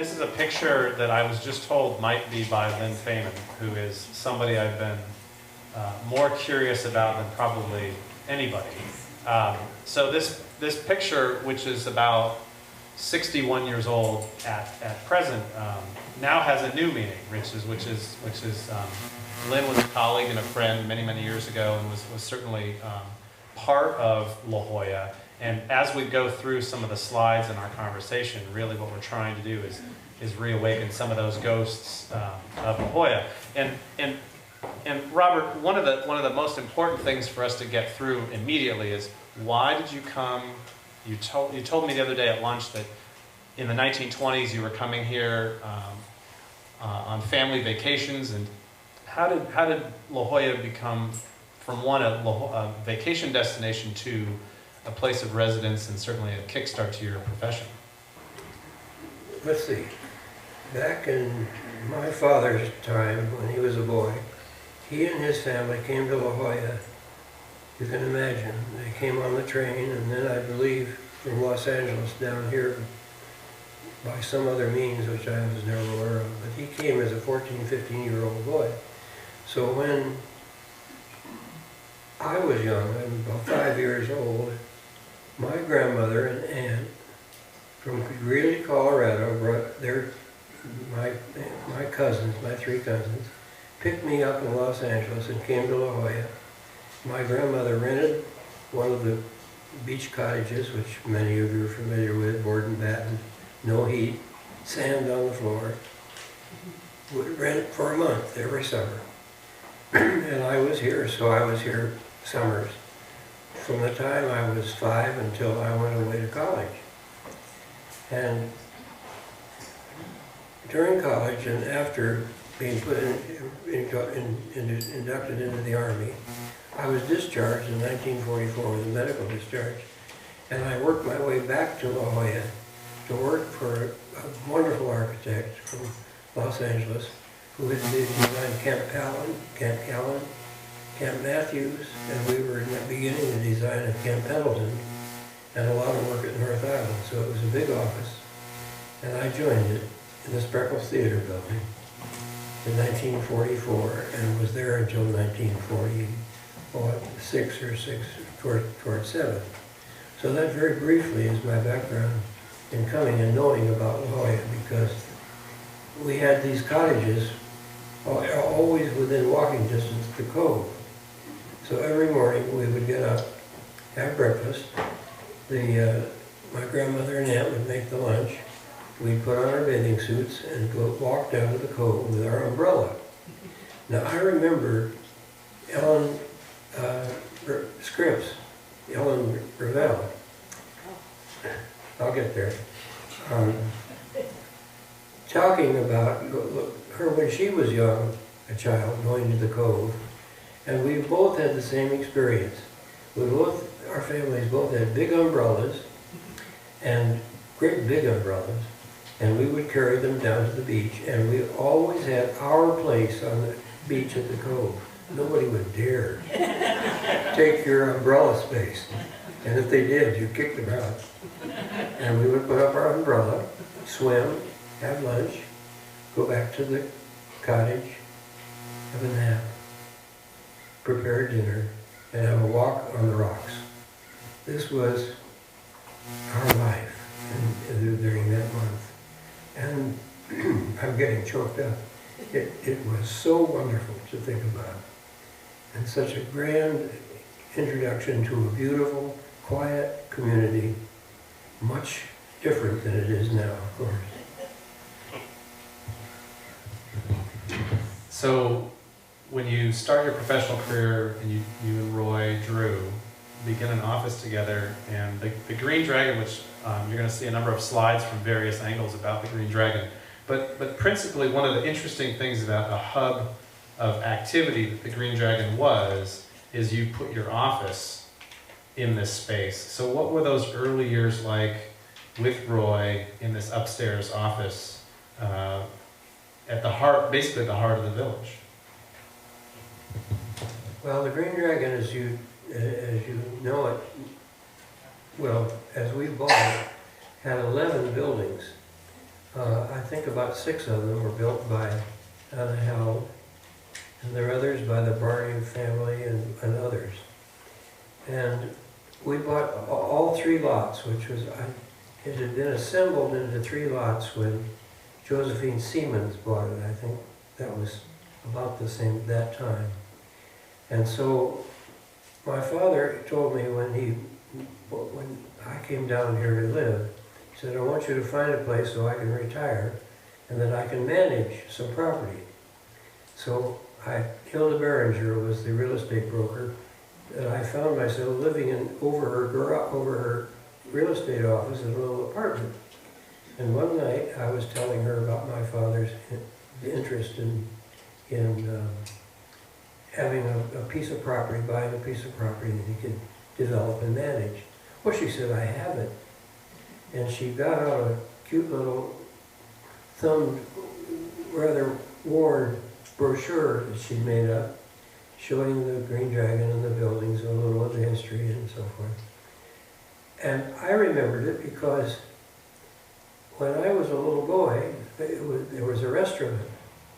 this is a picture that I was just told might be by Lynn Feynman, who is somebody I've been more curious about than probably anybody. So this picture, which is about 61 years old at present, now has a new meaning, which is Lynn was a colleague and a friend many years ago, and was certainly part of La Jolla. And as we go through some of the slides in our conversation, really what we're trying to do is reawaken some of those ghosts of La Jolla. And Robert, one of the most important things for us to get through immediately is, why did you come? You told me the other day at lunch that in the 1920s you were coming here on family vacations. And how did La Jolla become from a vacation destination to a place of residence, and certainly a kickstart to your profession? Let's see. Back in my father's time, when he was a boy, he and his family came to La Jolla. You can imagine. They came on the train, and then I believe from Los Angeles down here by some other means, which I was never aware of. But he came as a 14, 15-year-old boy. So when I was young, I was about 5 years old, my grandmother and aunt from Greeley, Colorado, brought my cousins, my three cousins, picked me up in Los Angeles and came to La Jolla. My grandmother rented one of the beach cottages, which many of you are familiar with, board and batten, no heat, sand on the floor. Would rent it for a month every summer. And I was here, so I was here summers. From the time I was 5 until I went away to college. And during college and after being put inducted into the Army, I was discharged in 1944 with a medical discharge. And I worked my way back to La Jolla to work for a wonderful architect from Los Angeles who had designed Camp Callan, Camp Matthews, and we were beginning the design of Camp Pendleton, and a lot of work at North Island. So it was a big office, and I joined it in the Spreckles Theater building in 1944, and was there until 1946 or 6, toward 7. So that very briefly is my background in coming and knowing about La Jolla, because we had these cottages always within walking distance of the cove. So every morning we would get up, have breakfast. My grandmother and aunt would make the lunch. We'd put on our bathing suits and go walk down to the cove with our umbrella. Now I remember Ellen Scripps, Ellen Ravel. I'll get there. Talking about her when she was young, a child, going to the cove. And we both had the same experience. Our families both had big umbrellas, and great big umbrellas, and we would carry them down to the beach, and we always had our place on the beach at the cove. Nobody would dare take your umbrella space, and if they did, you kicked them out. And we would put up our umbrella, swim, have lunch, go back to the cottage, have a nap, prepare dinner, and have a walk on the rocks. This was our life during that month. And I'm getting choked up. It was so wonderful to think about. And such a grand introduction to a beautiful, quiet community, much different than it is now, of course. So when you start your professional career and you and Roy Drew begin an office together, and the Green Dragon, which you're going to see a number of slides from various angles about the Green Dragon, but principally one of the interesting things about a hub of activity that the Green Dragon is you put your office in this space. So what were those early years like with Roy in this upstairs office at the heart, basically the heart of the village? Well, the Green Dragon, as you know it, well, as we bought it, had 11 buildings. I think about 6 of them were built by Anna Held, and there are others by the Barney family and others. And we bought all 3 lots, which was, it had been assembled into 3 lots when Josephine Siemens bought it. I think that was about the same, that time. And so my father told me when I came down here to live, he said, I want you to find a place so I can retire and that I can manage some property. So Hilda Berenger was the real estate broker, and I found myself living over her real estate office in a little apartment. And one night I was telling her about my father's interest in having a piece of property, buying a piece of property that he could develop and manage. Well, she said, I have it. And she got out a cute little thumbed, rather worn brochure that she'd made up, showing the Green Dragon and the buildings, a little of the history and so forth. And I remembered it because when I was a little boy, there was a restaurant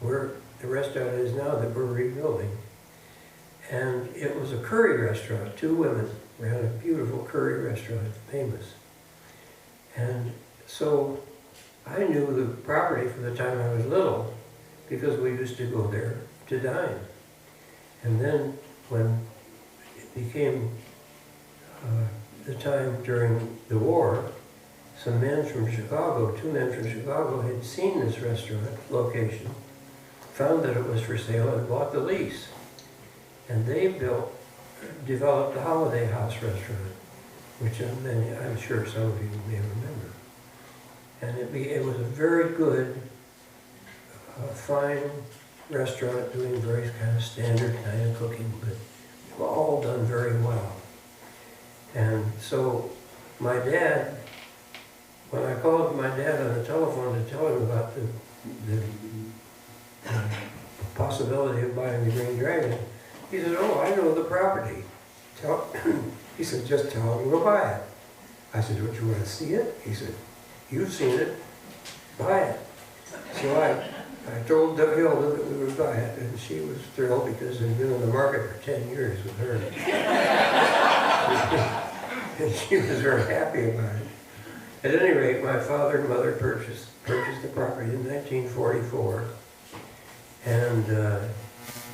where the restaurant is now that we're rebuilding. And it was a curry restaurant. 2 women ran a beautiful curry restaurant, famous. And so I knew the property from the time I was little because we used to go there to dine. And then when it became the time during the war, some men from Chicago, 2 men from Chicago, had seen this restaurant location, found that it was for sale, and bought the lease. And they developed the Holiday House restaurant, which I'm sure some of you may remember. And it was a very good, fine restaurant doing very kind of standard kind of cooking, but all done very well. And so my dad, when I called my dad on the telephone to tell him about the possibility of buying the Green Dragon, he said, oh, I know the property. He said, just tell him to go buy it. I said, don't you want to see it? He said, you've seen it, buy it. So I told Hilda that we would buy it, and she was thrilled because it had been on the market for 10 years with her. And she was very happy about it. At any rate, my father and mother purchased the property in 1944 and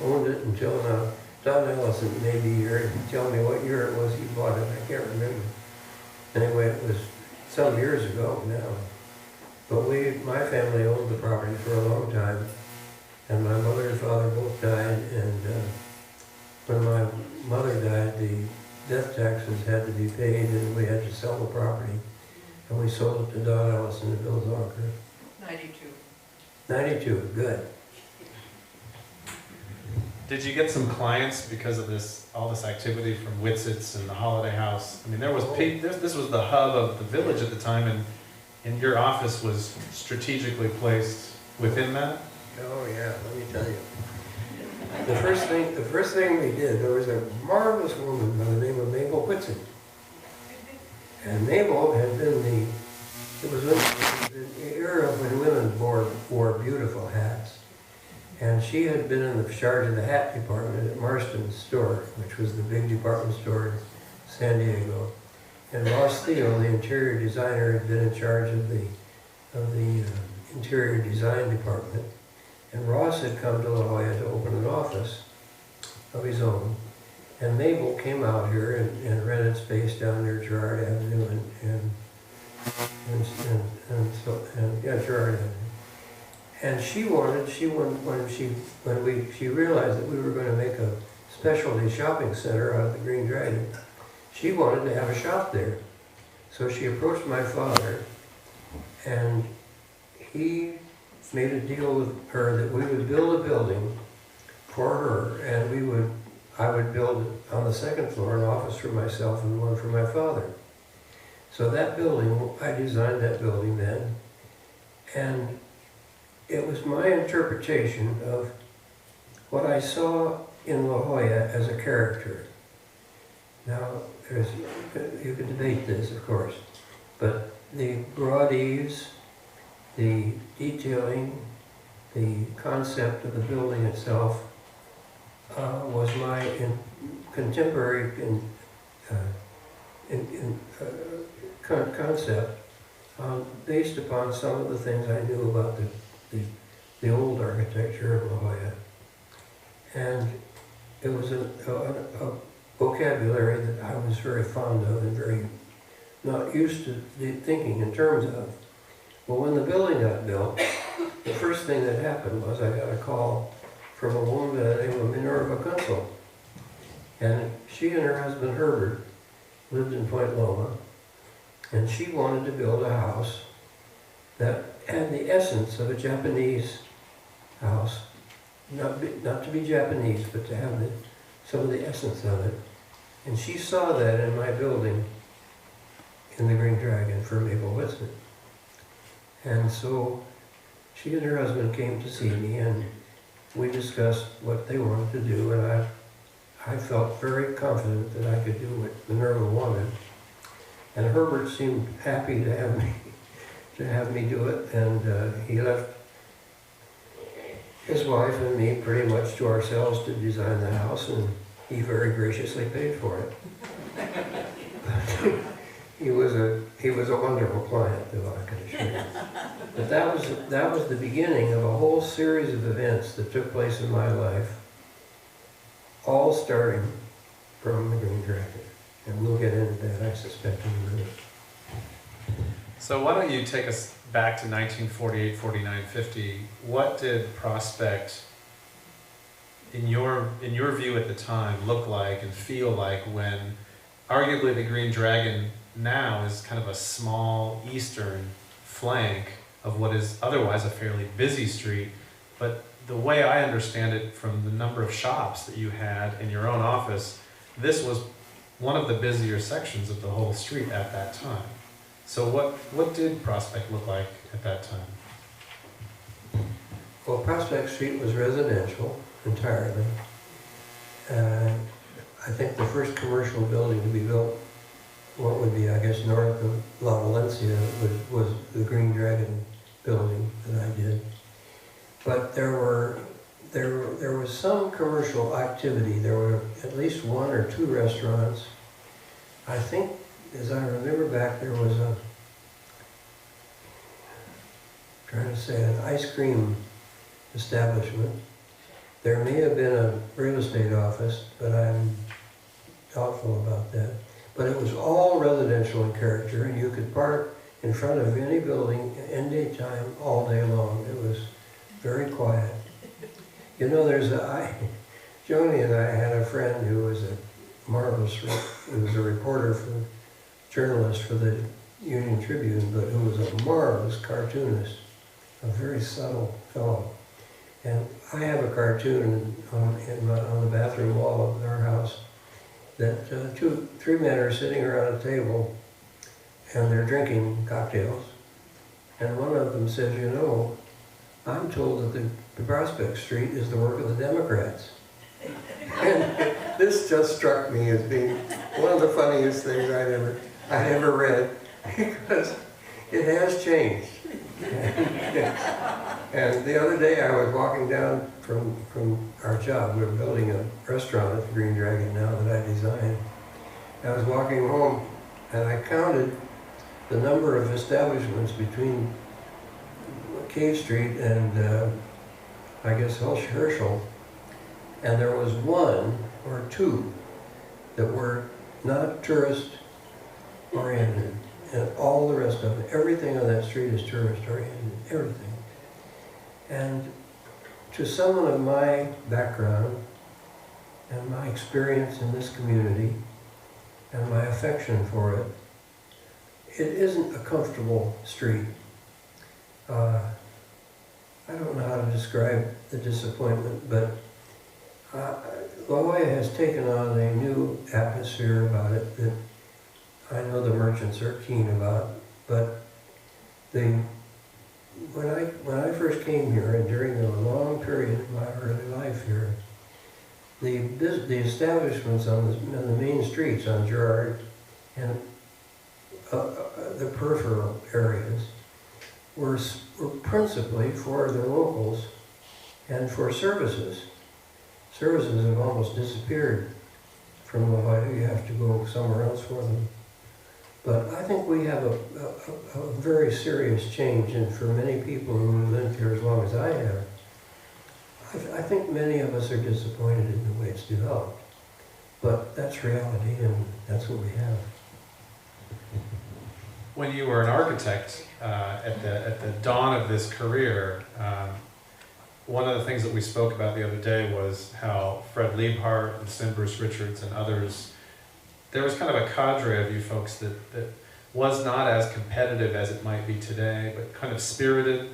owned it until now. Don Ellison may be here and tell me what year it was he bought it. I can't remember. Anyway, it was some years ago now. But my family owned the property for a long time, and my mother and father both died, and when my mother died, the death taxes had to be paid, and we had to sell the property, and we sold it to Don Ellison and Bill Zonker. 92. 92, good. Did you get some clients because of all this activity from Witsits and the Holiday House? I mean, this was the hub of the village at the time, and your office was strategically placed within that? Oh yeah, let me tell you. The first thing we did, there was a marvelous woman by the name of Mabel Whitson. And Mabel had been it was the era when women wore beautiful hats. And she had been in the charge of the hat department at Marston's store, which was the big department store in San Diego. And Ross Thiel, the interior designer, had been in charge of the interior design department. And Ross had come to La Jolla to open an office of his own. And Mabel came out here and rented space down near Girard Avenue Girard Avenue. And she realized that we were going to make a specialty shopping center out of the Green Dragon, she wanted to have a shop there. So she approached my father, and he made a deal with her that we would build a building for her, and I would build on the 2nd floor an office for myself and one for my father. So that building, I designed that building then, and it was my interpretation of what I saw in La Jolla as a character. Now, you could debate this, of course, but the broad eaves, the detailing, the concept of the building itself was my contemporary concept based upon some of the things I knew about the old architecture of La Jolla. And it was a vocabulary that I was very fond of and very not used to thinking in terms of. Well, when the building got built, the first thing that happened was I got a call from a woman by the name of Minerva Kunzel. And she and her husband Herbert lived in Point Loma, and she wanted to build a house that had the essence of a Japanese house, not to be Japanese, but to have some of the essence of it. And she saw that in my building in the Green Dragon for Maple Whitson. And so she and her husband came to see me, and we discussed what they wanted to do, and I felt very confident that I could do what Minerva wanted. And Herbert seemed happy to have me do it, and he left his wife and me pretty much to ourselves to design the house, and he very graciously paid for it. He was a wonderful client, though, I can assure you. But that was the beginning of a whole series of events that took place in my life, all starting from the Green Dragon. And we'll get into that, I suspect, in a minute. So why don't you take us back to 1948, 49, 50. What did Prospect, in your view at the time, look like and feel like when arguably the Green Dragon now is kind of a small eastern flank of what is otherwise a fairly busy street? But the way I understand it from the number of shops that you had in your own office, this was one of the busier sections of the whole street at that time. So what did Prospect look like at that time? Well, Prospect Street was residential entirely. I think the first commercial building to be built, what would be, I guess, north of La Valencia, was the Green Dragon building that I did. But there was some commercial activity. There were at least one or two restaurants. I think, as I remember back, there was an ice cream establishment. There may have been a real estate office, but I'm doubtful about that. But it was all residential in character, and you could park in front of any building any time, all day long. It was very quiet. You know, Joni and I had a friend who was a marvelous, who was a reporter journalist for the Union Tribune, but who was a marvelous cartoonist, a very subtle fellow. And I have a cartoon on the bathroom wall of our house that three men are sitting around a table and they're drinking cocktails. And one of them says, you know, I'm told that the Prospect Street is the work of the Democrats. And this just struck me as being one of the funniest things I'd ever read, because it has changed. And the other day I was walking down from our job. We were building a restaurant at the Green Dragon now that I designed. I was walking home and I counted the number of establishments between Cave Street and I guess Herschel, and there was one or two that were not tourist oriented, and all the rest of it, everything on that street is tourist oriented, everything. And to someone of my background and my experience in this community and my affection for it, it isn't a comfortable street. I don't know how to describe the disappointment, but La Jolla has taken on a new atmosphere about it that I know the merchants are keen about. But when I first came here, and during the long period of my early life here, the establishments on the main streets on Girard and the peripheral areas were were principally for the locals and for services. Services have almost disappeared from La Jolla. You have to go somewhere else for them. But I think we have a very serious change, and for many people who have lived here as long as I have, I think many of us are disappointed in the way it's developed. But that's reality, and that's what we have. When you were an architect at the dawn of this career, one of the things that we spoke about the other day was how Fred Liebhardt and Sim Bruce Richards and others, there was kind of a cadre of you folks that was not as competitive as it might be today, but kind of spirited.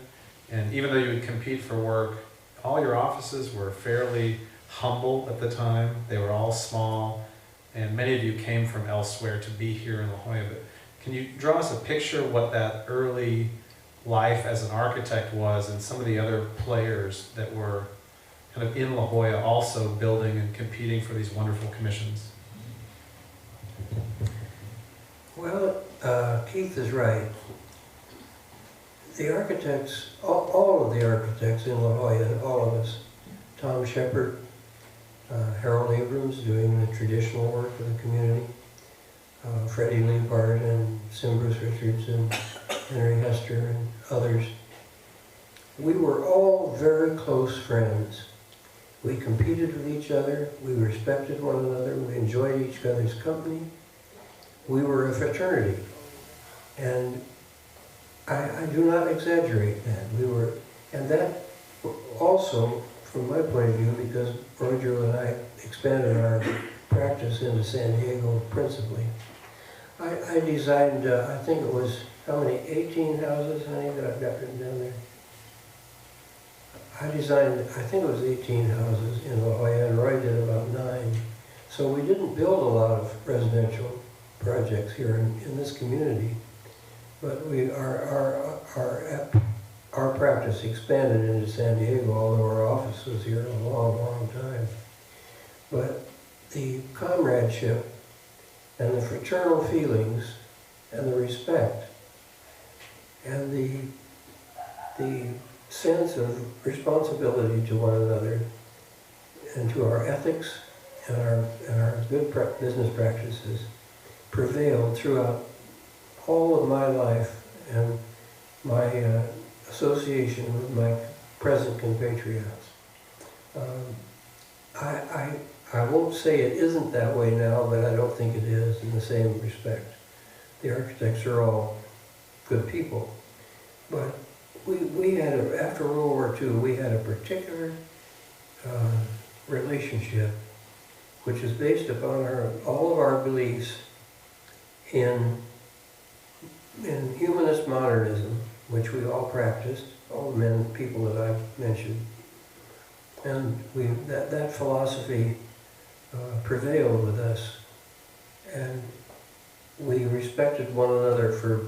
And even though you would compete for work, all your offices were fairly humble at the time. They were all small, and many of you came from elsewhere to be here in La Jolla. But can you draw us a picture of what that early life as an architect was, and some of the other players that were kind of in La Jolla also building and competing for these wonderful commissions? Well, Keith is right. The architects, all of the architects in La Jolla, all of us, Tom Shepard, Harold Abrams doing the traditional work for the community, Freddie Liebhardt and Sim Bruce Richards and Henry Hester and others. We were all very close friends. We competed with each other, we respected one another, we enjoyed each other's company. We were a fraternity, and I do not exaggerate that. We were, and that also, from my point of view, because Roger and I expanded our practice into San Diego principally. I designed, I think it was, how many, 18 houses, honey, that I've got written down there? I designed, I think it was 18 houses in La Jolla, and Roy did about 9. So we didn't build a lot of residential projects here in this community, but our practice expanded into San Diego, although our office was here a long, long time. But the comradeship and the fraternal feelings and the respect and the sense of responsibility to one another and to our ethics and our good business practices prevailed throughout all of my life and my association with my present compatriots. I won't say it isn't that way now, but I don't think it is in the same respect. The architects are all good people, but we had, after World War II, we had a particular relationship which is based upon all of our beliefs in humanist modernism, which we all practiced, all the people that I've mentioned. And that philosophy prevailed with us, and we respected one another for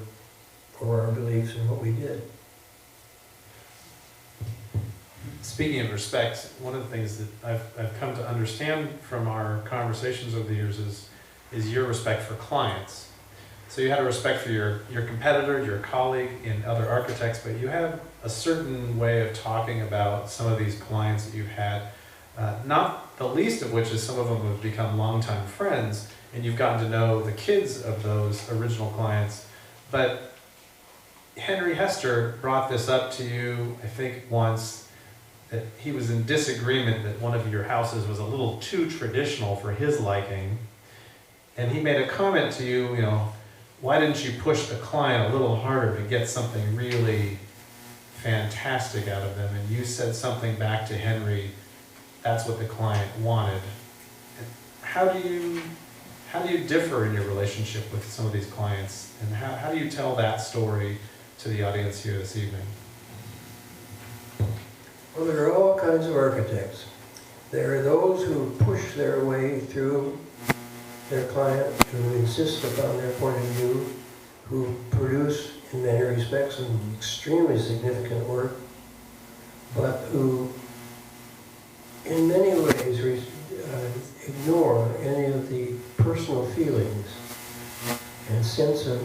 our beliefs and what we did. Speaking of respect, one of the things that I've come to understand from our conversations over the years is your respect for clients. So you had a respect for your competitor, your colleague in other architects, but you have a certain way of talking about some of these clients that you've had, not the least of which is some of them have become longtime friends, and you've gotten to know the kids of those original clients. But Henry Hester brought this up to you, I think, once, that he was in disagreement that one of your houses was a little too traditional for his liking. And he made a comment to you, why didn't you push the client a little harder to get something really fantastic out of them? And you said something back to Henry, that's what the client wanted. How do you differ in your relationship with some of these clients? And how do you tell that story to the audience here this evening? Well, there are all kinds of architects. There are those who push their way through their client, who insist upon their point of view, who produce, in many respects, some extremely significant work, but who, in many ways, ignore any of the personal feelings and sense of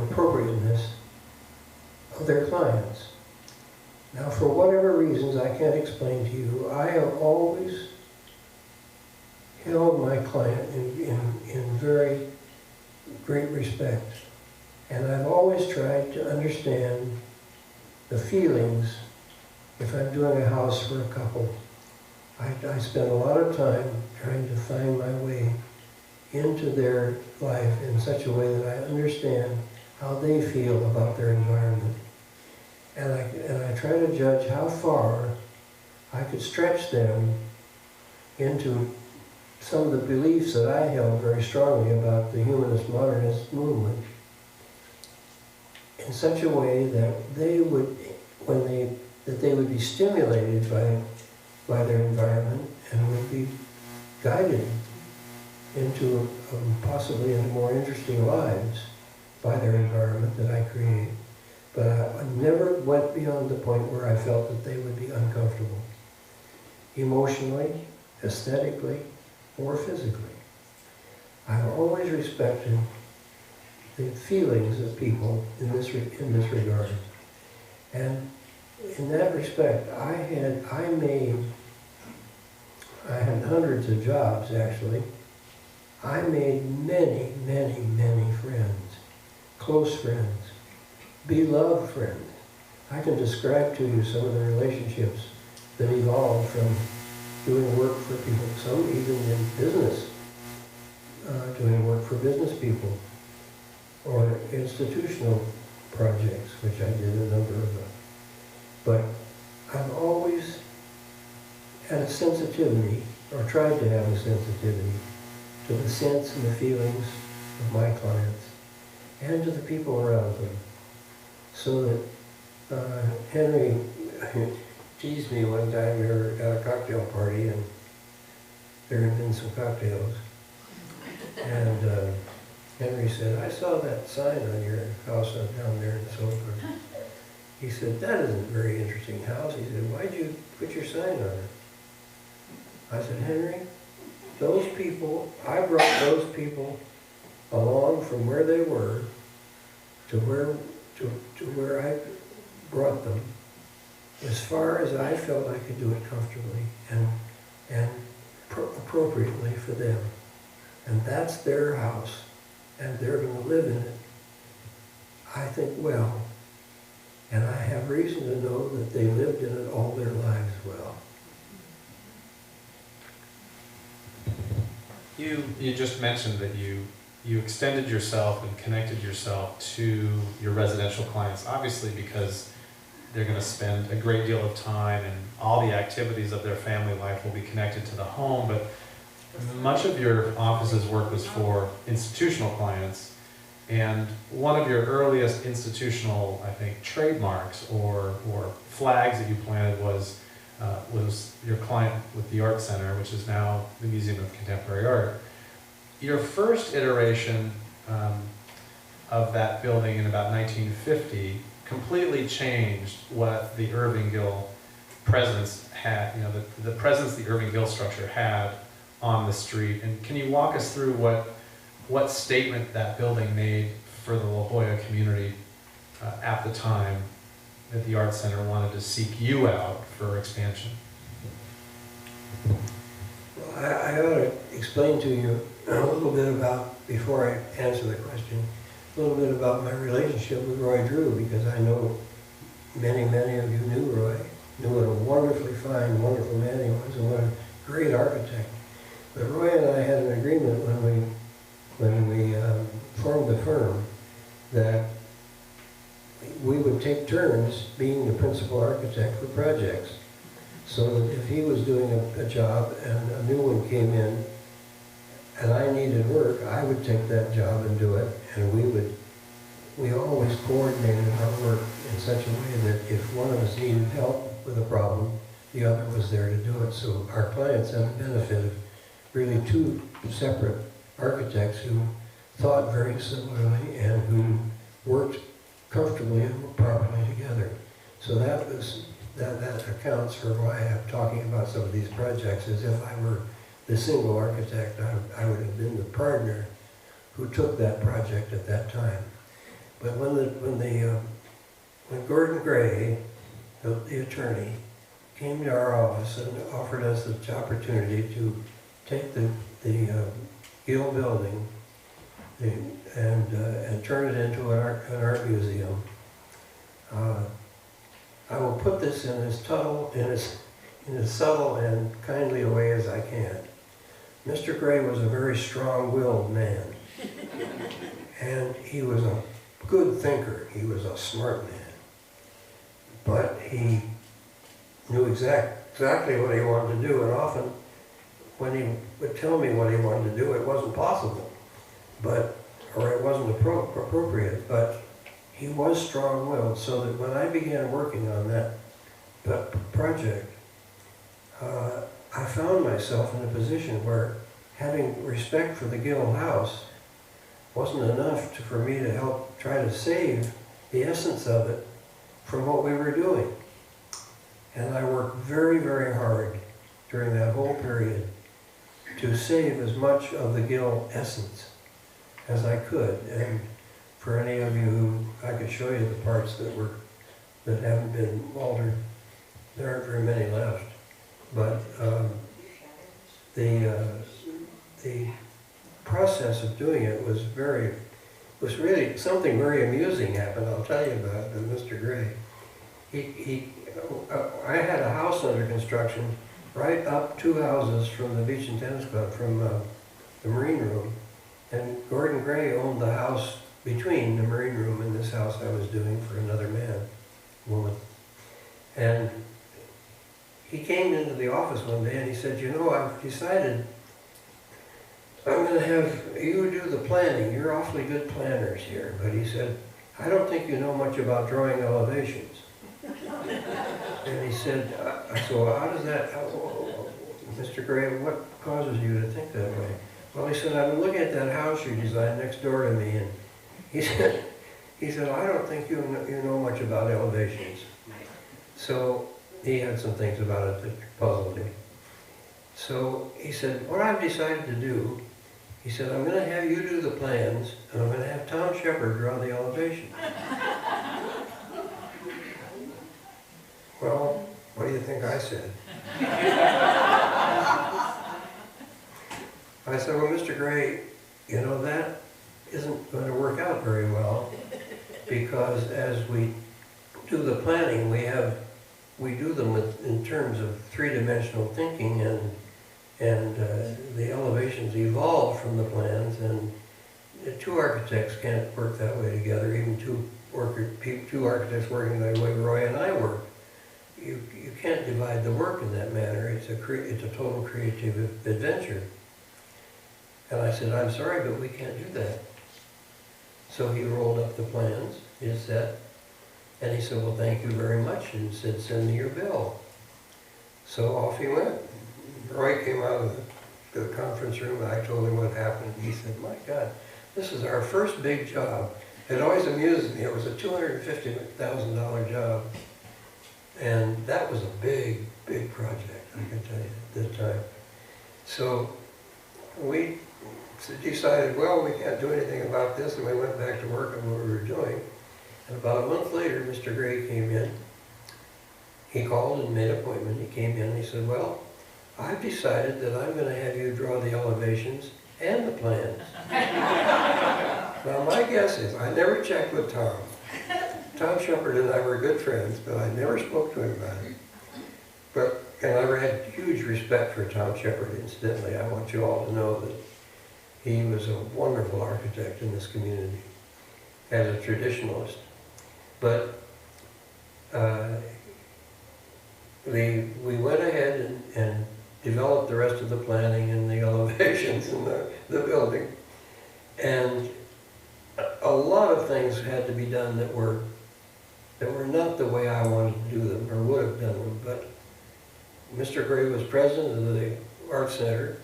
appropriateness of their client. reasons I can't explain to you, I have always held my client in very great respect. And I've always tried to understand the feelings if I'm doing a house for a couple. I spend a lot of time trying to find my way into their life in such a way that I understand how they feel about their environment. And I try to judge how far I could stretch them into some of the beliefs that I held very strongly about the humanist modernist movement in such a way that they would, that they would be stimulated by their environment and would be guided into possibly into more interesting lives by their environment that I create. But I never went beyond the point where I felt that they would be uncomfortable, emotionally, aesthetically, or physically. I've always respected the feelings of people in this regard. And in that respect, I had hundreds of jobs, actually. I made many, many, many friends, close friends, beloved friends. I can describe to you some of the relationships that evolved from doing work for people, some even in business, doing work for business people, or institutional projects, which I did a number of them. But I've always had a sensitivity, or tried to have a sensitivity, to the sense and the feelings of my clients, and to the people around them. So that Henry teased me one time. We were at a cocktail party, and there had been some cocktails. And Henry said, "I saw that sign on your house down there in Silver." He said, "That isn't a very interesting house." He said, "Why'd you put your sign on it?" I said, "Henry, those people, I brought those people along from where they were to where I brought them, as far as I felt I could do it comfortably and appropriately for them. And that's their house, and they're going to live in it, I think, well. And I have reason to know that they lived in it all their lives well." You just mentioned that you extended yourself and connected yourself to your residential clients, obviously because they're going to spend a great deal of time and all the activities of their family life will be connected to the home, but much of your office's work was for institutional clients, and one of your earliest institutional, I think, trademarks or flags that you planted was your client with the Art Center, which is now the Museum of Contemporary Art. Your first iteration of that building in about 1950 completely changed what the Irving Gill presence had, the presence the Irving Gill structure had on the street. And can you walk us through what statement that building made for the La Jolla community at the time that the Art Center wanted to seek you out for expansion? Well, I ought to explain to you a little bit about, before I answer the question, a little bit about my relationship with Roy Drew, because I know many, many of you knew Roy, knew what a wonderfully fine, wonderful man he was, and what a great architect. But Roy and I had an agreement when we formed the firm that we would take turns being the principal architect for projects, so that if he was doing a job and a new one came in and I needed work, I would take that job and do it, and we always coordinated our work in such a way that if one of us needed help with a problem, the other was there to do it. So our clients had the benefit of really two separate architects who thought very similarly and who worked comfortably and properly together. So that accounts for why I'm talking about some of these projects as if I were the single architect. I would have been the partner who took that project at that time. But when Gordon Gray, the attorney, came to our office and offered us the opportunity to take the Gill building and turn it into an art museum. I will put this in as subtle and kindly a way as I can. Mr. Gray was a very strong-willed man, and he was a good thinker. He was a smart man, but he knew exactly what he wanted to do, and often when he would tell me what he wanted to do, it wasn't possible, or it wasn't appropriate, but he was strong-willed, so that when I began working on that project, I found myself in a position where having respect for the Gill house wasn't enough for me to help try to save the essence of it from what we were doing. And I worked very, very hard during that whole period to save as much of the Gill essence as I could. And for any of you, I could show you the parts that haven't been altered. There aren't very many left. But the process of doing it was really something very amusing happened. I'll tell you about it, Mr. Gray. I had a house under construction right up 2 houses from the Beach and Tennis Club, from the Marine Room, and Gordon Gray owned the house between the Marine Room and this house I was doing for another woman. And he came into the office one day and he said, "You know, I've decided I'm going to have you do the planning. You're awfully good planners here." But he said, "I don't think you know much about drawing elevations." And he said, I said, "Well, how does that, Mr. Gray, what causes you to think that way?" Well, he said, "I've been looking at that house you designed next door to me," and he said, "I don't think you know much about elevations." So he had some things about it that puzzled him. So he said, "What I've decided to do," he said, "I'm going to have you do the plans, and I'm going to have Tom Shepard draw the elevation." Well, what do you think I said? I said, "Well, Mr. Gray, you know, that isn't going to work out very well, because as we do the planning, we do them in terms of three-dimensional thinking, and the elevations evolve from the plans, and two architects can't work that way together, even two architects working the way Roy and I work. You can't divide the work in that manner. It's a total creative adventure." And I said, "I'm sorry, but we can't do that." So he rolled up the plans, his set, and he said, "Well, thank you very much," and said, "Send me your bill." So off he went. Roy came out of the conference room, and I told him what happened. He said, "My God, this is our first big job." It always amused me. It was a $250,000 job. And that was a big, big project, I can tell you, at that time. So we decided, well, we can't do anything about this, and we went back to work on what we were doing. And about a month later, Mr. Gray came in. He called and made an appointment. He came in and he said, "Well, I've decided that I'm going to have you draw the elevations and the plans." Now, my guess is, I never checked with Tom. Tom Shepard and I were good friends, but I never spoke to him about it. And I had huge respect for Tom Shepard, incidentally. I want you all to know that he was a wonderful architect in this community as a traditionalist. But we went ahead and developed the rest of the planning and the elevations and the building. And a lot of things had to be done that were not the way I wanted to do them, or would have done them. But Mr. Gray was president of the Art Center,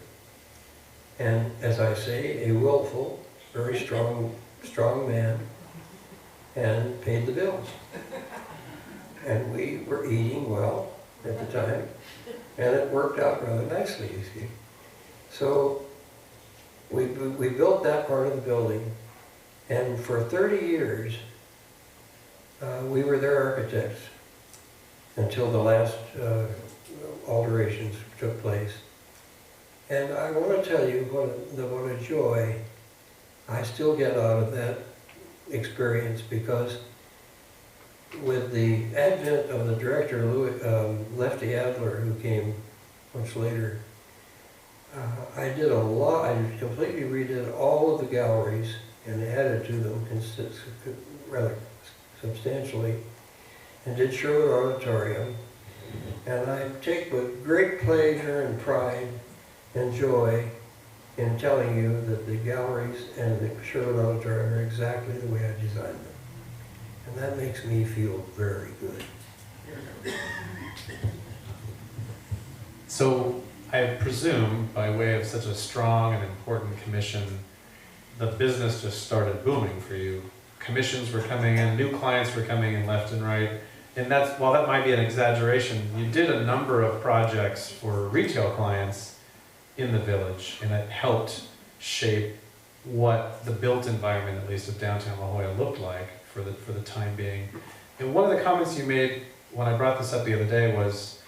and as I say, a willful, very strong man, and paid the bills. And we were eating well at the time, and it worked out rather nicely, you see. So we built that part of the building, and for 30 years, we were their architects until the last alterations took place. And I want to tell you what a joy I still get out of that experience, because with the advent of the director, Lefty Adler, who came much later, I did a lot. I completely redid all of the galleries and added to them rather substantially, and did Sherwood Auditorium. And I take with great pleasure and pride and joy in telling you that the galleries and the Sherwood Auditorium are exactly the way I designed them. And that makes me feel very good. So I presume, by way of such a strong and important commission, the business just started booming for you. Commissions were coming in, new clients were coming in left and right. And that's, while that might be an exaggeration, you did a number of projects for retail clients in the village, and it helped shape what the built environment, at least of downtown La Jolla, looked like for the time being. And one of the comments you made when I brought this up the other day was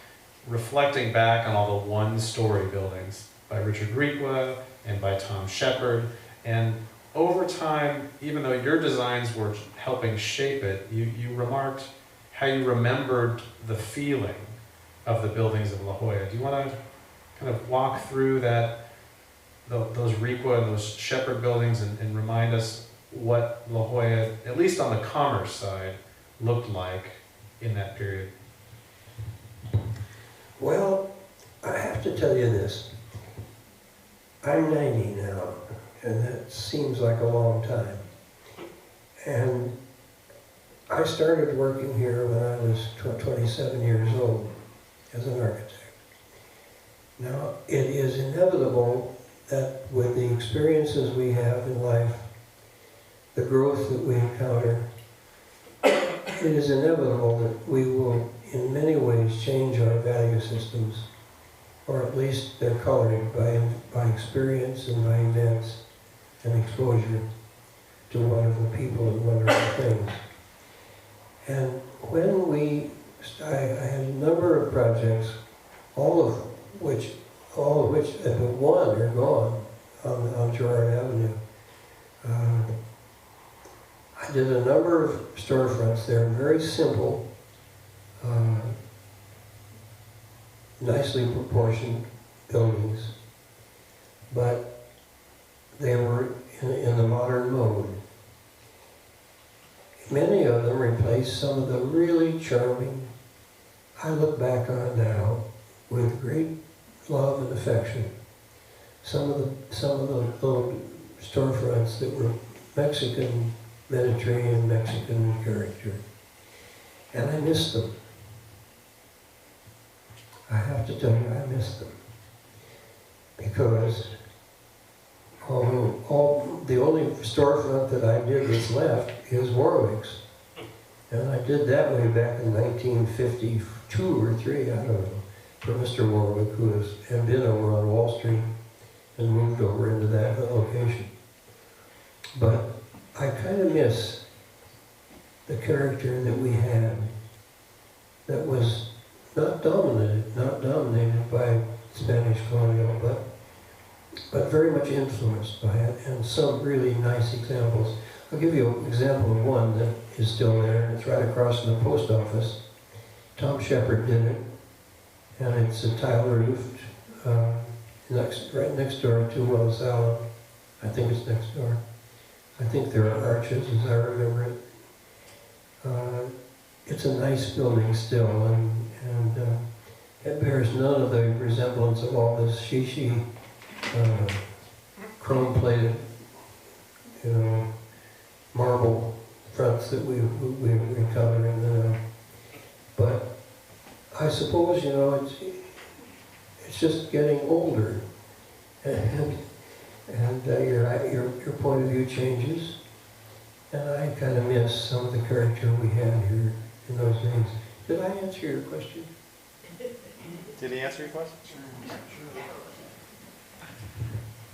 reflecting back on all the one-story buildings by Richard Requa and by Tom Shepard. And over time, even though your designs were helping shape it, you remarked how you remembered the feeling of the buildings of La Jolla. Do you want to kind of walk through that, those Requa and those Shepard buildings, and remind us what La Jolla, at least on the commerce side, looked like in that period? Well, I have to tell you this. I'm 90 now, and that seems like a long time. And I started working here when I was 27 years old as an architect. Now, it is inevitable that with the experiences we have in life, the growth that we encounter, it is inevitable that we will in many ways change our value systems, or at least they're colored by experience and by events and exposure to wonderful people and wonderful things. And when I had a number of projects, all of which but one are gone on Girard Avenue. I did a number of storefronts there, very simple, nicely proportioned buildings, but they were in the modern mode. Many of them replaced some of the really charming, I look back on now with great love and affection, some of the little storefronts that were Mexican, Mediterranean, Mexican character. And I miss them. I have to tell you, I miss them. Because the only storefront that I did that's left is Warwick's. And I did that way back in 1952 or 3, I don't know, for Mr. Warwick, who had been over on Wall Street and moved over into that location. But I kind of miss the character that we had that was not dominated by Spanish colonial, but very much influenced by it, and some really nice examples. I'll give you an example of one that is still there, and it's right across from the post office. Tom Shepard did it, and it's a tile roofed, right next door to Wells Allen. I think it's next door. I think there are arches, as I remember it. It's a nice building still, and it bears none of the resemblance of all this shishi, chrome-plated, marble fronts that we encounter in the. But I suppose it's just getting older, and your point of view changes, and I kind of miss some of the character we had here in those days. Did I answer your question? Did he answer your question?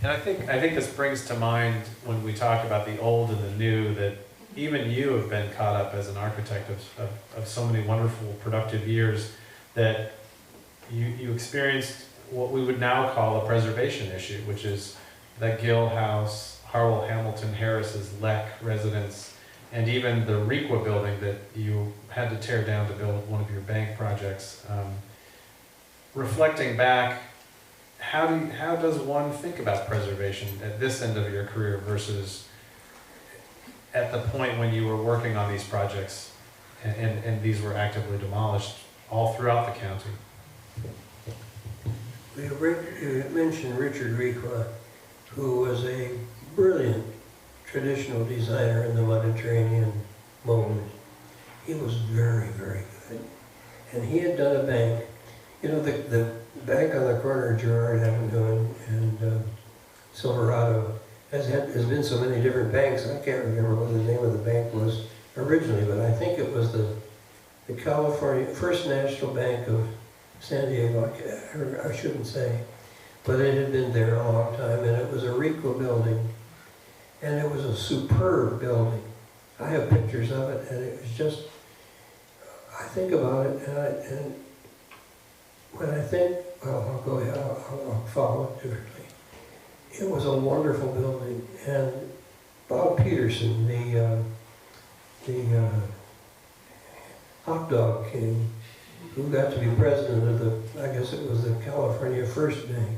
And I think this brings to mind, when we talk about the old and the new, that even you have been caught up as an architect of so many wonderful, productive years, that you experienced what we would now call a preservation issue, which is the Gill House, Harwell Hamilton Harris's Leck residence, and even the Requa building that you had to tear down to build one of your bank projects. Reflecting back, how does one think about preservation at this end of your career versus at the point when you were working on these projects and these were actively demolished all throughout the county? You mentioned Richard Requa, who was a brilliant traditional designer in the Mediterranean moment. He was very, very good. And he had done a bank. You know, the bank on the corner of Gerard Avenue and Silverado has been so many different banks, I can't remember what the name of the bank was originally, but I think it was the California First National Bank of San Diego, I shouldn't say, but it had been there a long time, and it was a Requa building, and it was a superb building. I have pictures of it, and it was just, I think about it, and when I think, well, I'll follow it differently. It was a wonderful building, and Bob Peterson, the hot dog king, who got to be president of the, I guess it was the California First Bank,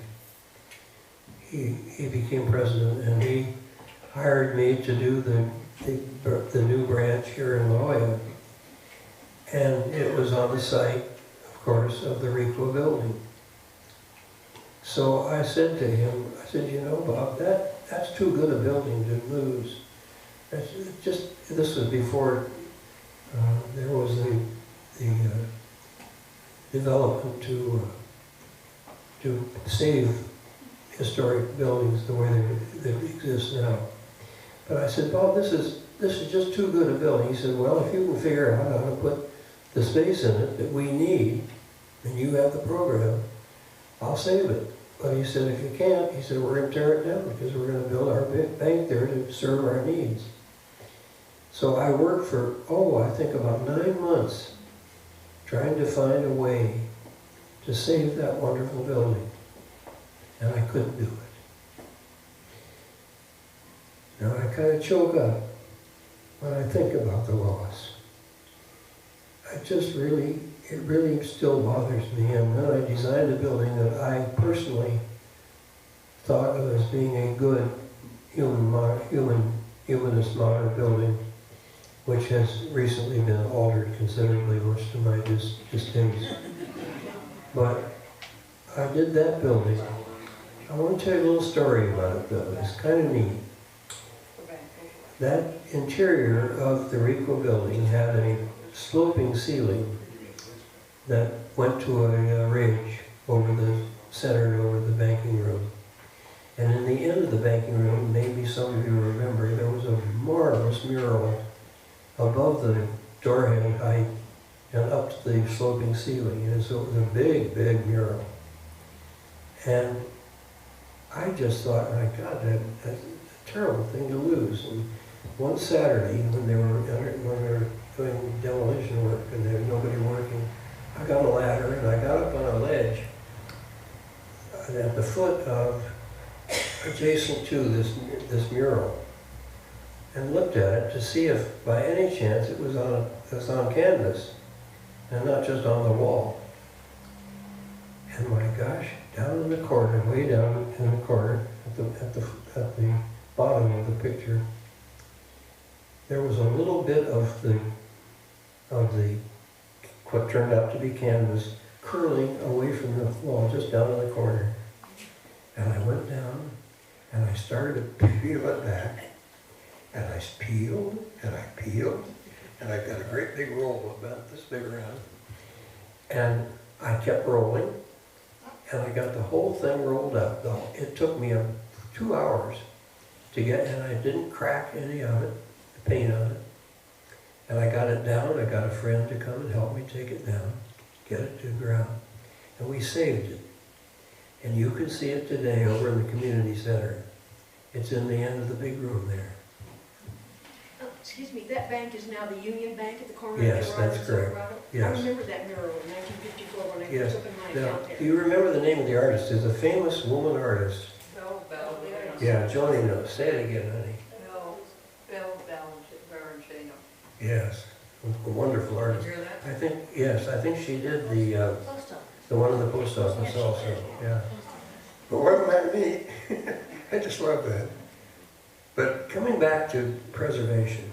he became president, and he hired me to do the new branch here in La Jolla. And it was on the site, of course, of the Requa building. So I said to him, I said, you know, Bob, that's too good a building to lose. That's just, this was before there was the development to save historic buildings the way they exist now. But I said, Bob, this is just too good a building. He said, well, if you can figure out how to put the space in it that we need, and you have the program, I'll save it. But he said, if you can't, he said, we're going to tear it down because we're going to build our bank there to serve our needs. So I worked for, I think about 9 months trying to find a way to save that wonderful building. And I couldn't do it. Now I kind of choke up when I think about the loss. It really still bothers me. And then I designed a building that I personally thought of as being a good humanist modern building, which has recently been altered considerably, much to my distaste. But I did that building. I want to tell you a little story about it, though. It's kind of neat. That interior of the Requa building had a sloping ceiling that went to a ridge centered over the banking room. And in the end of the banking room, maybe some of you remember, there was a marvelous mural above the doorhead height and up to the sloping ceiling. And so it was a big, big mural. And I just thought, my God, that's a terrible thing to lose. And one Saturday, when they were doing demolition work and there was nobody working, I got a ladder and I got up on a ledge at the foot of, adjacent to this mural, and looked at it to see if by any chance it was on canvas and not just on the wall. And my gosh, down in the corner, way down in the corner, at the bottom of the picture, there was a little bit of the what turned out to be canvas curling away from the wall, just down in the corner. And I went down and I started to peel it back, and I peeled and I peeled, and I got a great big roll about this big around, and I kept rolling, and I got the whole thing rolled up. It took me 2 hours to get, and I didn't crack any of it, the paint on it. And I got it down. I got a friend to come and help me take it down, get it to the ground, and we saved it. And you can see it today over in the community center. It's in the end of the big room there. excuse me, that bank is now the Union Bank at the corner Yes, of Gerard that's and correct. Silverado? Yes. I remember that mural in 1954 when I Yes. was up in my Now, account there. do you remember the name of the artist? There's a famous woman artist. Bell, Yeah, Joni knows. Say it again, honey. Baroncino. Yes, a wonderful Did artist. you hear that? I think, yes, I think she did the one in the post office also, yeah. But wasn't that neat? I just love that. But coming back to preservation,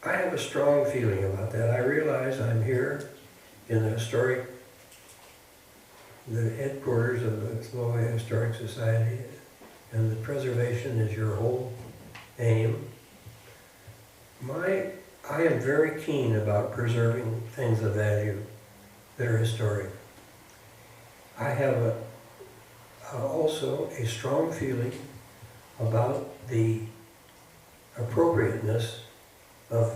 I have a strong feeling about that. I realize I'm here in the headquarters of the Slovak Historic Society, and the preservation is your whole aim. I am very keen about preserving things of value that are historic. I have also a strong feeling about the appropriateness of,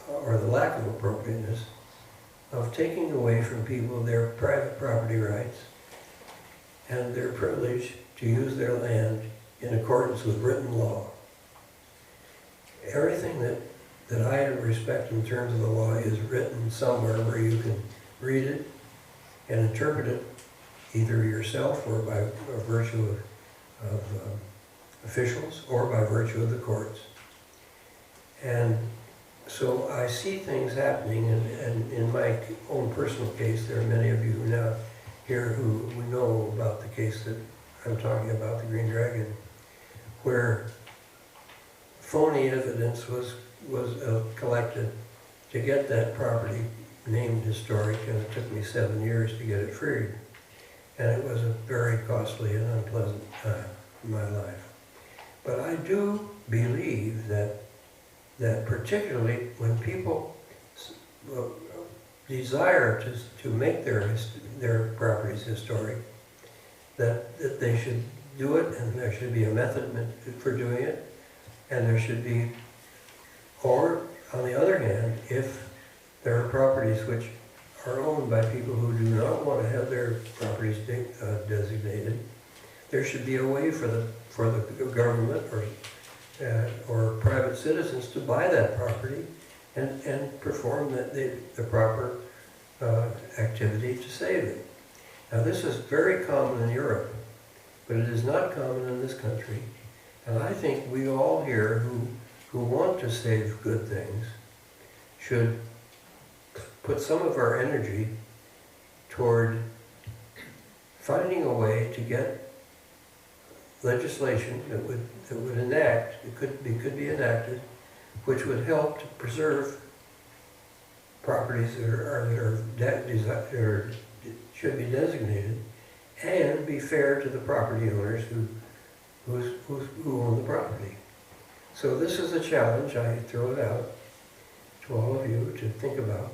or the lack of appropriateness, of taking away from people their private property rights and their privilege to use their land in accordance with written law. Everything that I respect in terms of the law is written somewhere where you can read it and interpret it either yourself or by virtue of officials or by virtue of the courts. And so I see things happening, and in my own personal case, there are many of you now here who know about the case that I'm talking about, the Green Dragon, where phony evidence was collected to get that property named historic, and it took me 7 years to get it freed. And it was a very costly and unpleasant time in my life. But I do believe that particularly when people desire to make their properties historic, that they should do it, and there should be a method for doing it, and there should be, or on the other hand, if there are properties which are owned by people who do not want to have their properties designated, there should be a way for the government or private citizens to buy that property and perform the proper activity to save it. Now, this is very common in Europe, but it is not common in this country. And I think we all here who want to save good things should put some of our energy toward finding a way to get legislation that would enact, it could be enacted, which would help to preserve properties that should be designated, and be fair to the property owners who own the property. So this is a challenge. I throw it out to all of you to think about,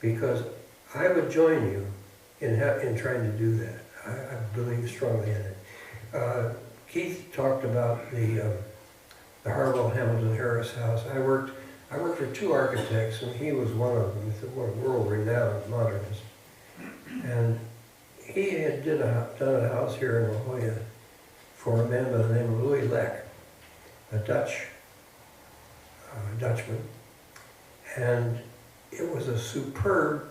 because I would join you in trying to do that. I believe strongly in it. Keith talked about the Harwell Hamilton Harris house. I worked for 2 architects, and he was one of them. He's a world-renowned modernist. And he had done a house here in La Jolla for a man by the name of Louis Leck, a Dutchman. And it was a superb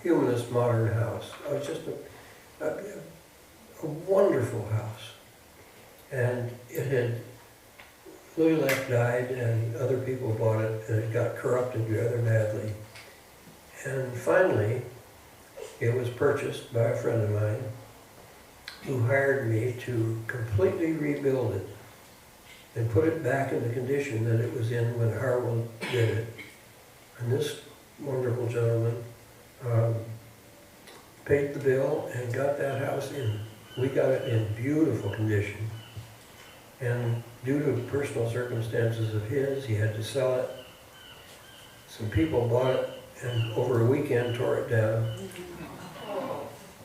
humanist modern house. It was just a wonderful house. And Louis Leck died, and other people bought it, and it got corrupted rather badly. And finally, it was purchased by a friend of mine who hired me to completely rebuild it and put it back in the condition that it was in when Harwell did it. And this wonderful gentleman paid the bill and got that house in. We got it in beautiful condition. And due to personal circumstances of his, he had to sell it. Some people bought it and over a weekend tore it down.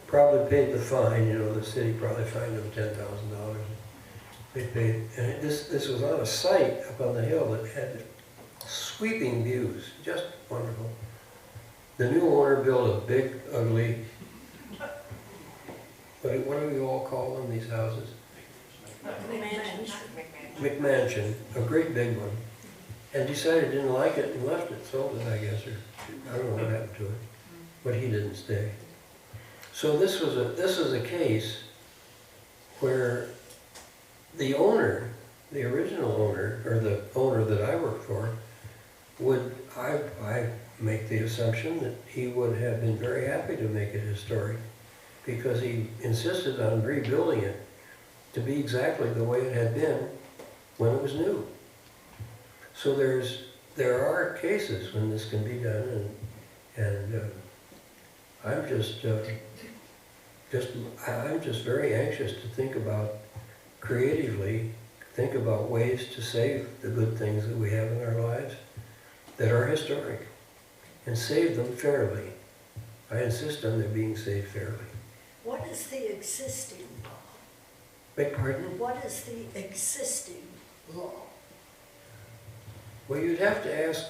Probably paid the fine, the city probably fined them $10,000. They paid, and this was on a site up on the hill that had sweeping views, just wonderful. The new owner built a big, ugly, what do we all call them, these houses? McMansion, a great big one, and decided he didn't like it and left it, sold it, I guess, or I don't know what happened to it, but he didn't stay. So this is a case where the owner, the original owner, or the owner that I worked for, I make the assumption that he would have been very happy to make it historic, because he insisted on rebuilding it to be exactly the way it had been when it was new. So there are cases when this can be done, and I'm just very anxious to think about, creatively, think about ways to save the good things that we have in our lives that are historic, and save them fairly. I insist on them being saved fairly. What is the existing law? Beg pardon? What is the existing law? Well, you'd have to ask,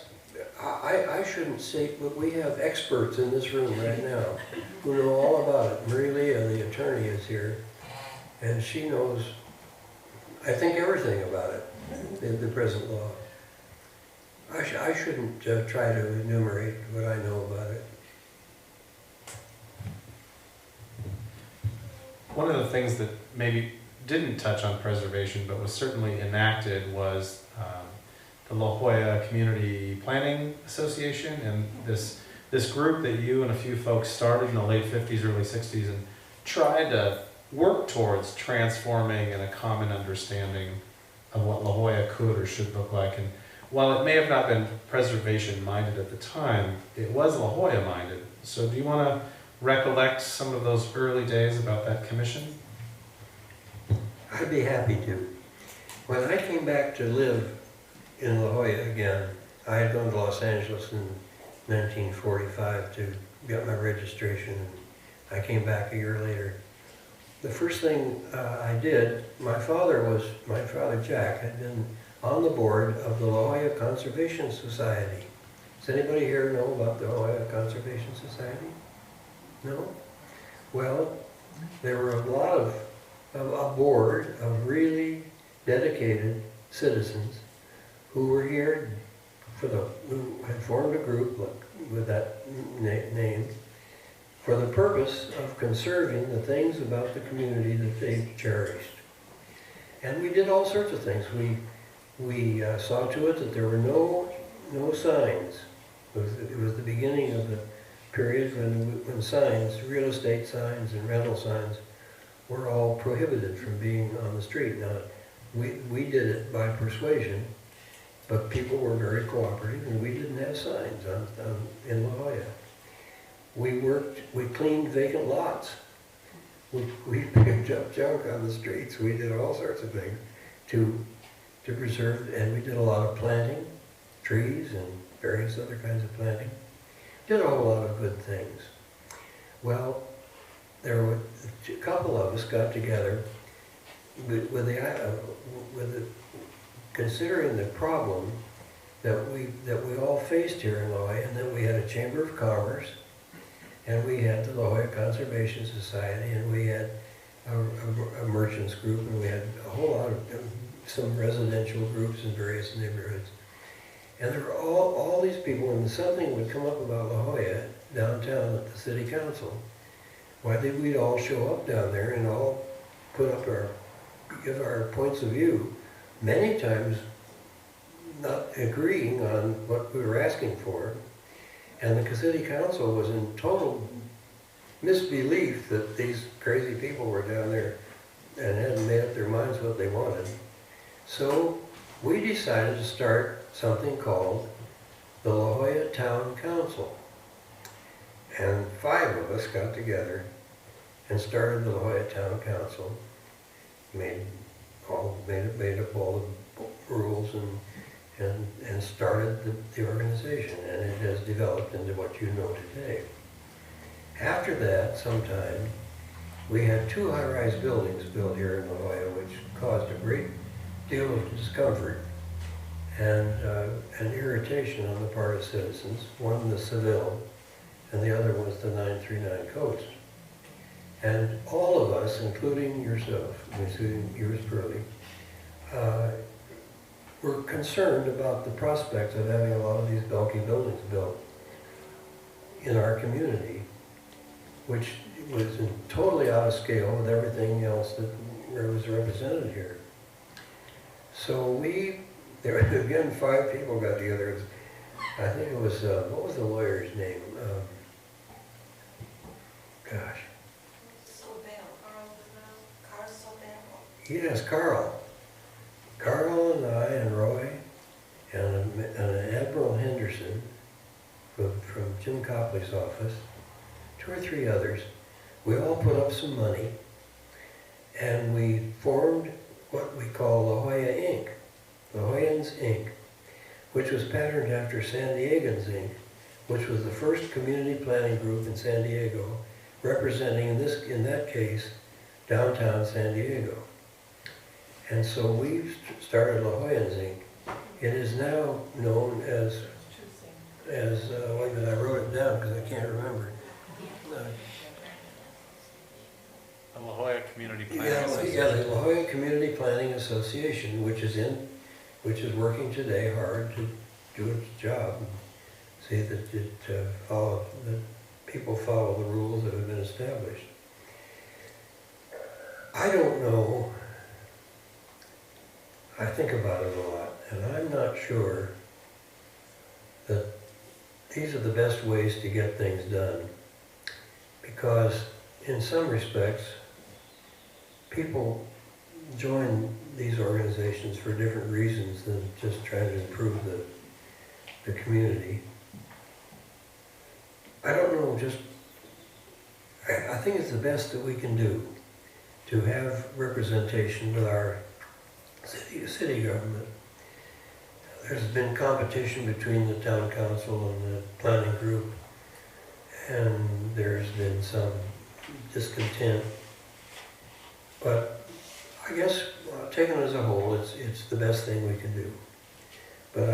I shouldn't say, but we have experts in this room right now who know all about it. Marie Leah, the attorney, is here, and she knows, I think, everything about it, in the present law. I shouldn't try to enumerate what I know about it. One of the things that maybe didn't touch on preservation, but was certainly enacted, was the La Jolla Community Planning Association, and this group that you and a few folks started in the late 50s, early 60s, and tried to work towards transforming and a common understanding of what La Jolla could or should look like. And while it may have not been preservation-minded at the time, it was La Jolla-minded. So do you want to recollect some of those early days about that commission? I'd be happy to. When I came back to live in La Jolla again, I had gone to Los Angeles in 1945 to get my registration, and I came back a year later. The first thing I did, my father Jack, had been on the board of the La Jolla Conservation Society. Does anybody here know about the La Jolla Conservation Society? No? Well, there were a lot of a board of really dedicated citizens who were here who had formed a group with that name for the purpose of conserving the things about the community that they cherished. And we did all sorts of things. We saw to it that there were no signs. It was the beginning of the period when signs, real estate signs and rental signs, were all prohibited from being on the street. Now, we did it by persuasion, but people were very cooperative, and we didn't have signs in La Jolla. We cleaned vacant lots. We picked up junk on the streets. We did all sorts of things to preserve, and we did a lot of planting, trees and various other kinds of planting. Did a whole lot of good things. Well, there were a couple of us got together considering the problem that we all faced here in La Jolla, and that we had a Chamber of Commerce, and we had the La Jolla Conservation Society, and we had a merchants group, and we had a whole lot of some residential groups in various neighborhoods. And there were all these people, and something would come up about La Jolla downtown at the city council. Why did we all show up down there and all put up give our points of view, many times not agreeing on what we were asking for. And the city council was in total misbelief that these crazy people were down there and hadn't made up their minds what they wanted. So we decided to start something called the La Jolla Town Council. And 5 of us got together and started the La Jolla Town Council, made up all the rules and started the organization, and it has developed into what you know today. After that, sometime, we had 2 high-rise buildings built here in La Jolla, which caused a great deal of discomfort and irritation on the part of citizens. One, the Seville, and the other was the 939 Coast. And all of us, including yourself, including yours, Pearlie, were concerned about the prospect of having a lot of these bulky buildings built in our community, which was totally out of scale with everything else that was represented here. So there were again 5 people got together. I think it was, what was the lawyer's name? Gosh. Yes, Carl. Carl and I and Roy and Admiral Henderson from Jim Copley's office, 2 or 3 others, we all put up some money and we formed what we call La Jolla Inc., La Jollans Inc., which was patterned after San Diegans Inc., which was the first community planning group in San Diego, representing, in that case, downtown San Diego. And so we started La Jollans Inc. It is now known as wait a minute, I wrote it down because I can't remember. The La Jolla Community Planning Yeah, Association. the La Jolla Community Planning Association, which is working today hard to do its job and see that that people follow the rules that have been established. I don't know. I think about it a lot, and I'm not sure that these are the best ways to get things done, because in some respects, people join these organizations for different reasons than just trying to improve the community. I don't know, I think it's the best that we can do to have representation with our city government. There's been competition between the town council and the planning group, and there's been some discontent. But I guess, taken as a whole, it's the best thing we can do. But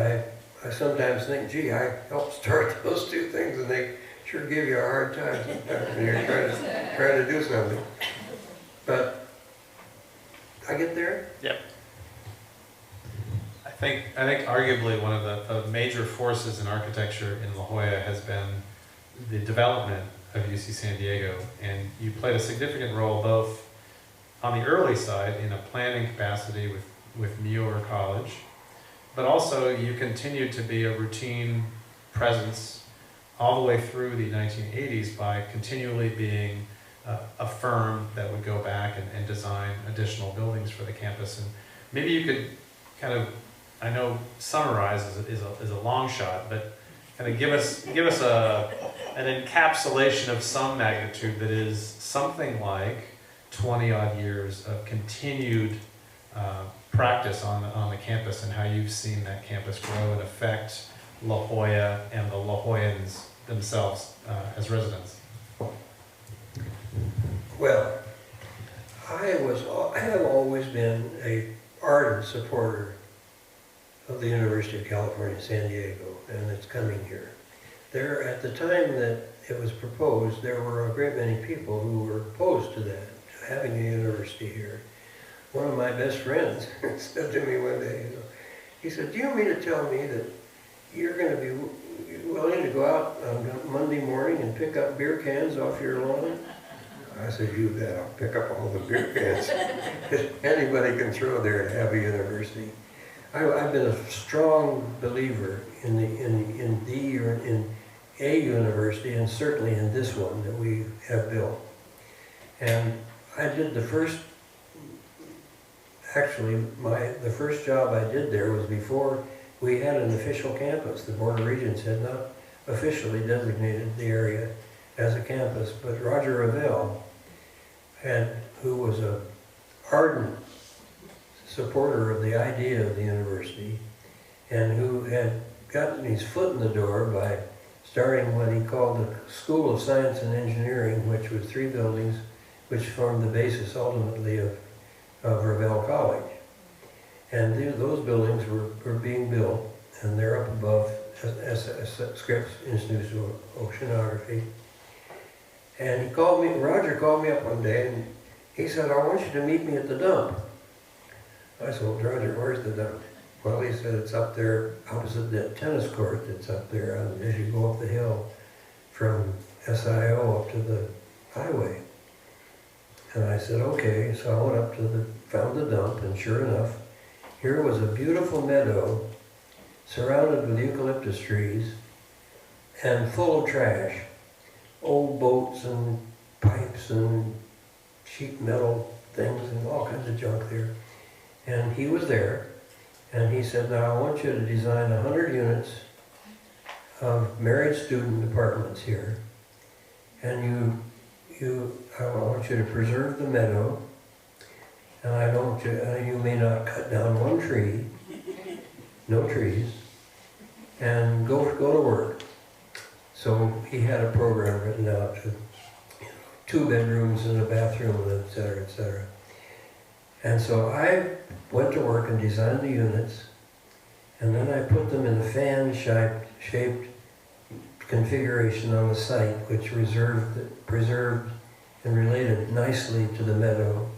I sometimes think, gee, I helped start those 2 things, and they sure give you a hard time sometimes when you're trying to do something. But I get there? Yep. I think arguably one of the major forces in architecture in La Jolla has been the development of UC San Diego, and you played a significant role both on the early side in a planning capacity with Muir College, but also you continued to be a routine presence all the way through the 1980s by continually being a firm that would go back and design additional buildings for the campus. And maybe you could kind of, I know summarize is a long shot, but kind of give us an encapsulation of some magnitude that is something like 20 odd years of continued practice on the campus, and how you've seen that campus grow and affect La Jolla and the La Jollans themselves as residents. Well, I have always been an ardent supporter of the University of California, San Diego, and it's coming here. At the time that it was proposed, there were a great many people who were opposed to that, to having a university here. One of my best friends said to me one day, he said, "Do you mean to tell me that you're going to be willing to go out on Monday morning and pick up beer cans off your lawn?" I said, "You bet, I'll pick up all the beer cans anybody can throw there to have a university." I've been a strong believer in a university, and certainly in this one that we have built. And I did the first job I did there was before we had an official campus. The Board of Regents had not officially designated the area as a campus, but Roger Revelle, who was an ardent supporter of the idea of the university, and who had gotten his foot in the door by starting what he called the School of Science and Engineering, which was 3 buildings which formed the basis ultimately of Revelle College. And those buildings were being built, and they're up above Scripps Institute of Oceanography. And Roger called me up one day, and he said, "I want you to meet me at the dump." I said, "Well, Roger, where's the dump?" Well, he said it's up there opposite that tennis court that's up there as you go up the hill from SIO up to the highway. And I said, okay, so I went up to found the dump, and sure enough, here was a beautiful meadow surrounded with eucalyptus trees and full of trash. Old boats and pipes and sheet metal things and all kinds of junk there. And he was there, and he said, now I want you to design 100 units of married student apartments here. And I want you to preserve the meadow, and I don't want you, you may not cut down one tree, no trees, and go to work. So he had a program written out to 2 bedrooms and a bathroom, et cetera, et cetera. And so I went to work and designed the units, and then I put them in a fan-shaped configuration on the site, which preserved and related nicely to the meadow,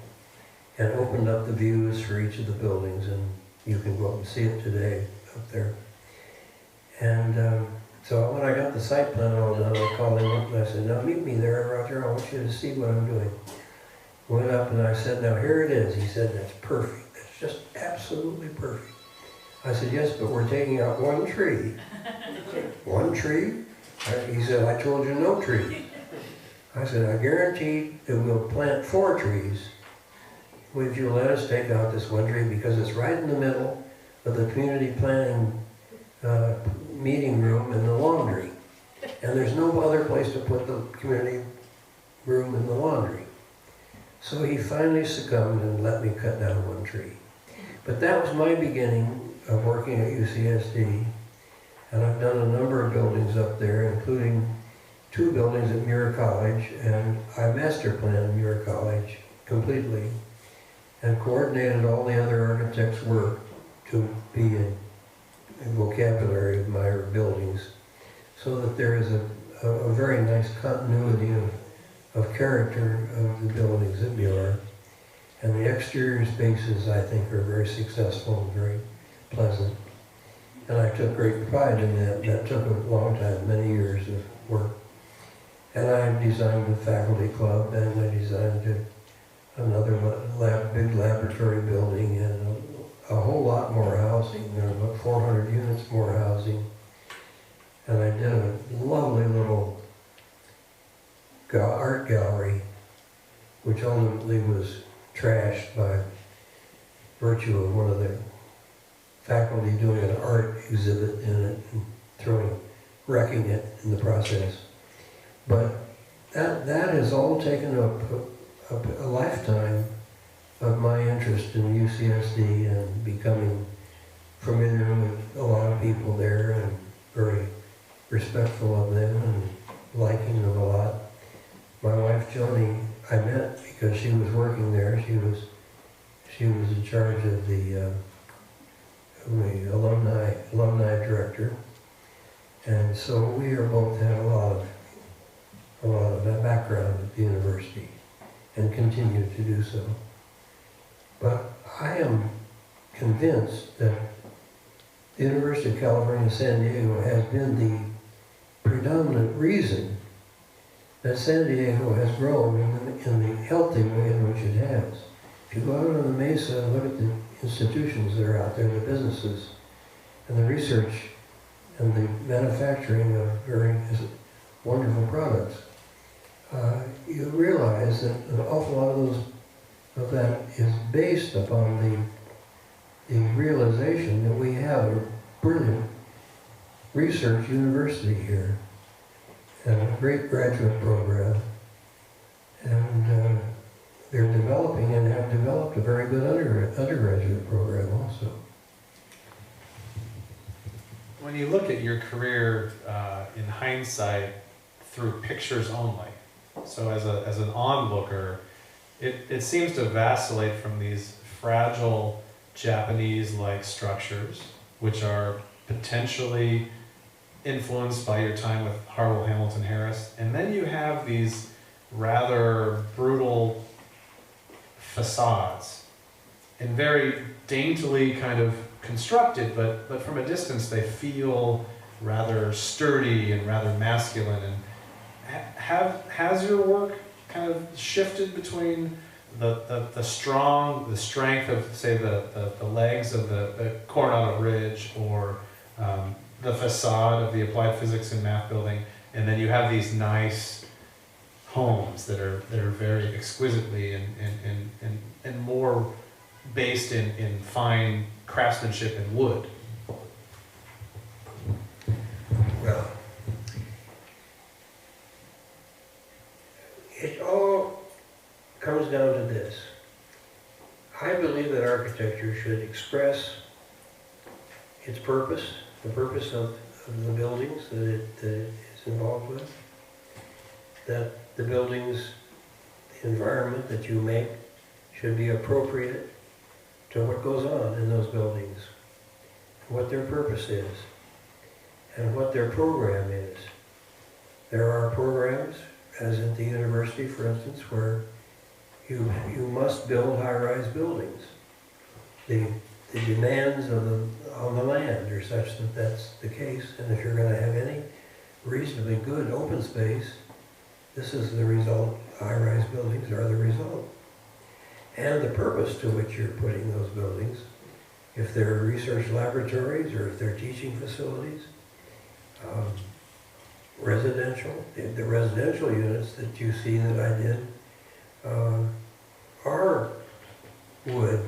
and opened up the views for each of the buildings, and you can go up and see it today up there. And so when I got the site plan all done, I called him up and I said, now meet me there, Roger, I want you to see what I'm doing. Went up and I said, now here it is. He said, that's perfect. That's just absolutely perfect. I said, yes, but we're taking out one tree. One tree? He said, I told you no tree. I said, I guarantee that we'll plant 4 trees if you'll let us take out this one tree, because it's right in the middle of the community planning meeting room and the laundry. And there's no other place to put the community room and the laundry. So he finally succumbed and let me cut down one tree. But that was my beginning of working at UCSD. And I've done a number of buildings up there, including 2 buildings at Muir College, and I master planned Muir College completely and coordinated all the other architects' work to be a vocabulary of my buildings, so that there is a very nice continuity of character of the buildings at Muir. And the exterior spaces, I think, are very successful and very pleasant. And I took great pride in that. That took a long time, many years of work. And I designed the faculty club, and I designed another big laboratory building, and a whole lot more housing. There were about 400 units more housing. And I did a lovely little art gallery, which ultimately was trashed by virtue of one of the faculty doing an art exhibit in it and wrecking it in the process. But that has all taken up a lifetime of my interest in UCSD and becoming familiar with a lot of people there and very respectful of them and liking them a lot. My wife Joni, I met because she was working there. She was in charge of the alumni director, and so we are both had a lot of that background at the university and continue to do so. But I am convinced that the University of California, San Diego has been the predominant reason that San Diego has grown in the healthy way in which it has. If you go out on the Mesa and look at the institutions that are out there, the businesses, and the research, and the manufacturing of very wonderful products, you realize that an awful lot of that is based upon the realization that we have a brilliant research university here, and a great graduate program, and they're developing and have developed a very good undergraduate program also. When you look at your career in hindsight through pictures only, so as an onlooker, it seems to vacillate from these fragile Japanese-like structures, which are potentially influenced by your time with Harlow Hamilton Harris, and then you have these rather brutal facades and very daintily kind of constructed, but from a distance they feel rather sturdy and rather masculine. And has your work kind of shifted between the strength of, say, the legs of the Coronado Ridge, or the facade of the Applied Physics and Math building, and then you have these nice homes that are very exquisitely and more based in fine craftsmanship and wood? Well, it all comes down to this. I believe that architecture should express its purpose, the purpose of the buildings that it is involved with, that the buildings, the environment that you make should be appropriate to what goes on in those buildings, what their purpose is, and what their program is. There are programs, as at the university, for instance, where you must build high-rise buildings. The demands on the land are such that that's the case, and if you're going to have any reasonably good open space, this is the result. High-rise buildings are the result. And the purpose to which you're putting those buildings, if they're research laboratories or if they're teaching facilities, residential, the residential units that you see that I did are wood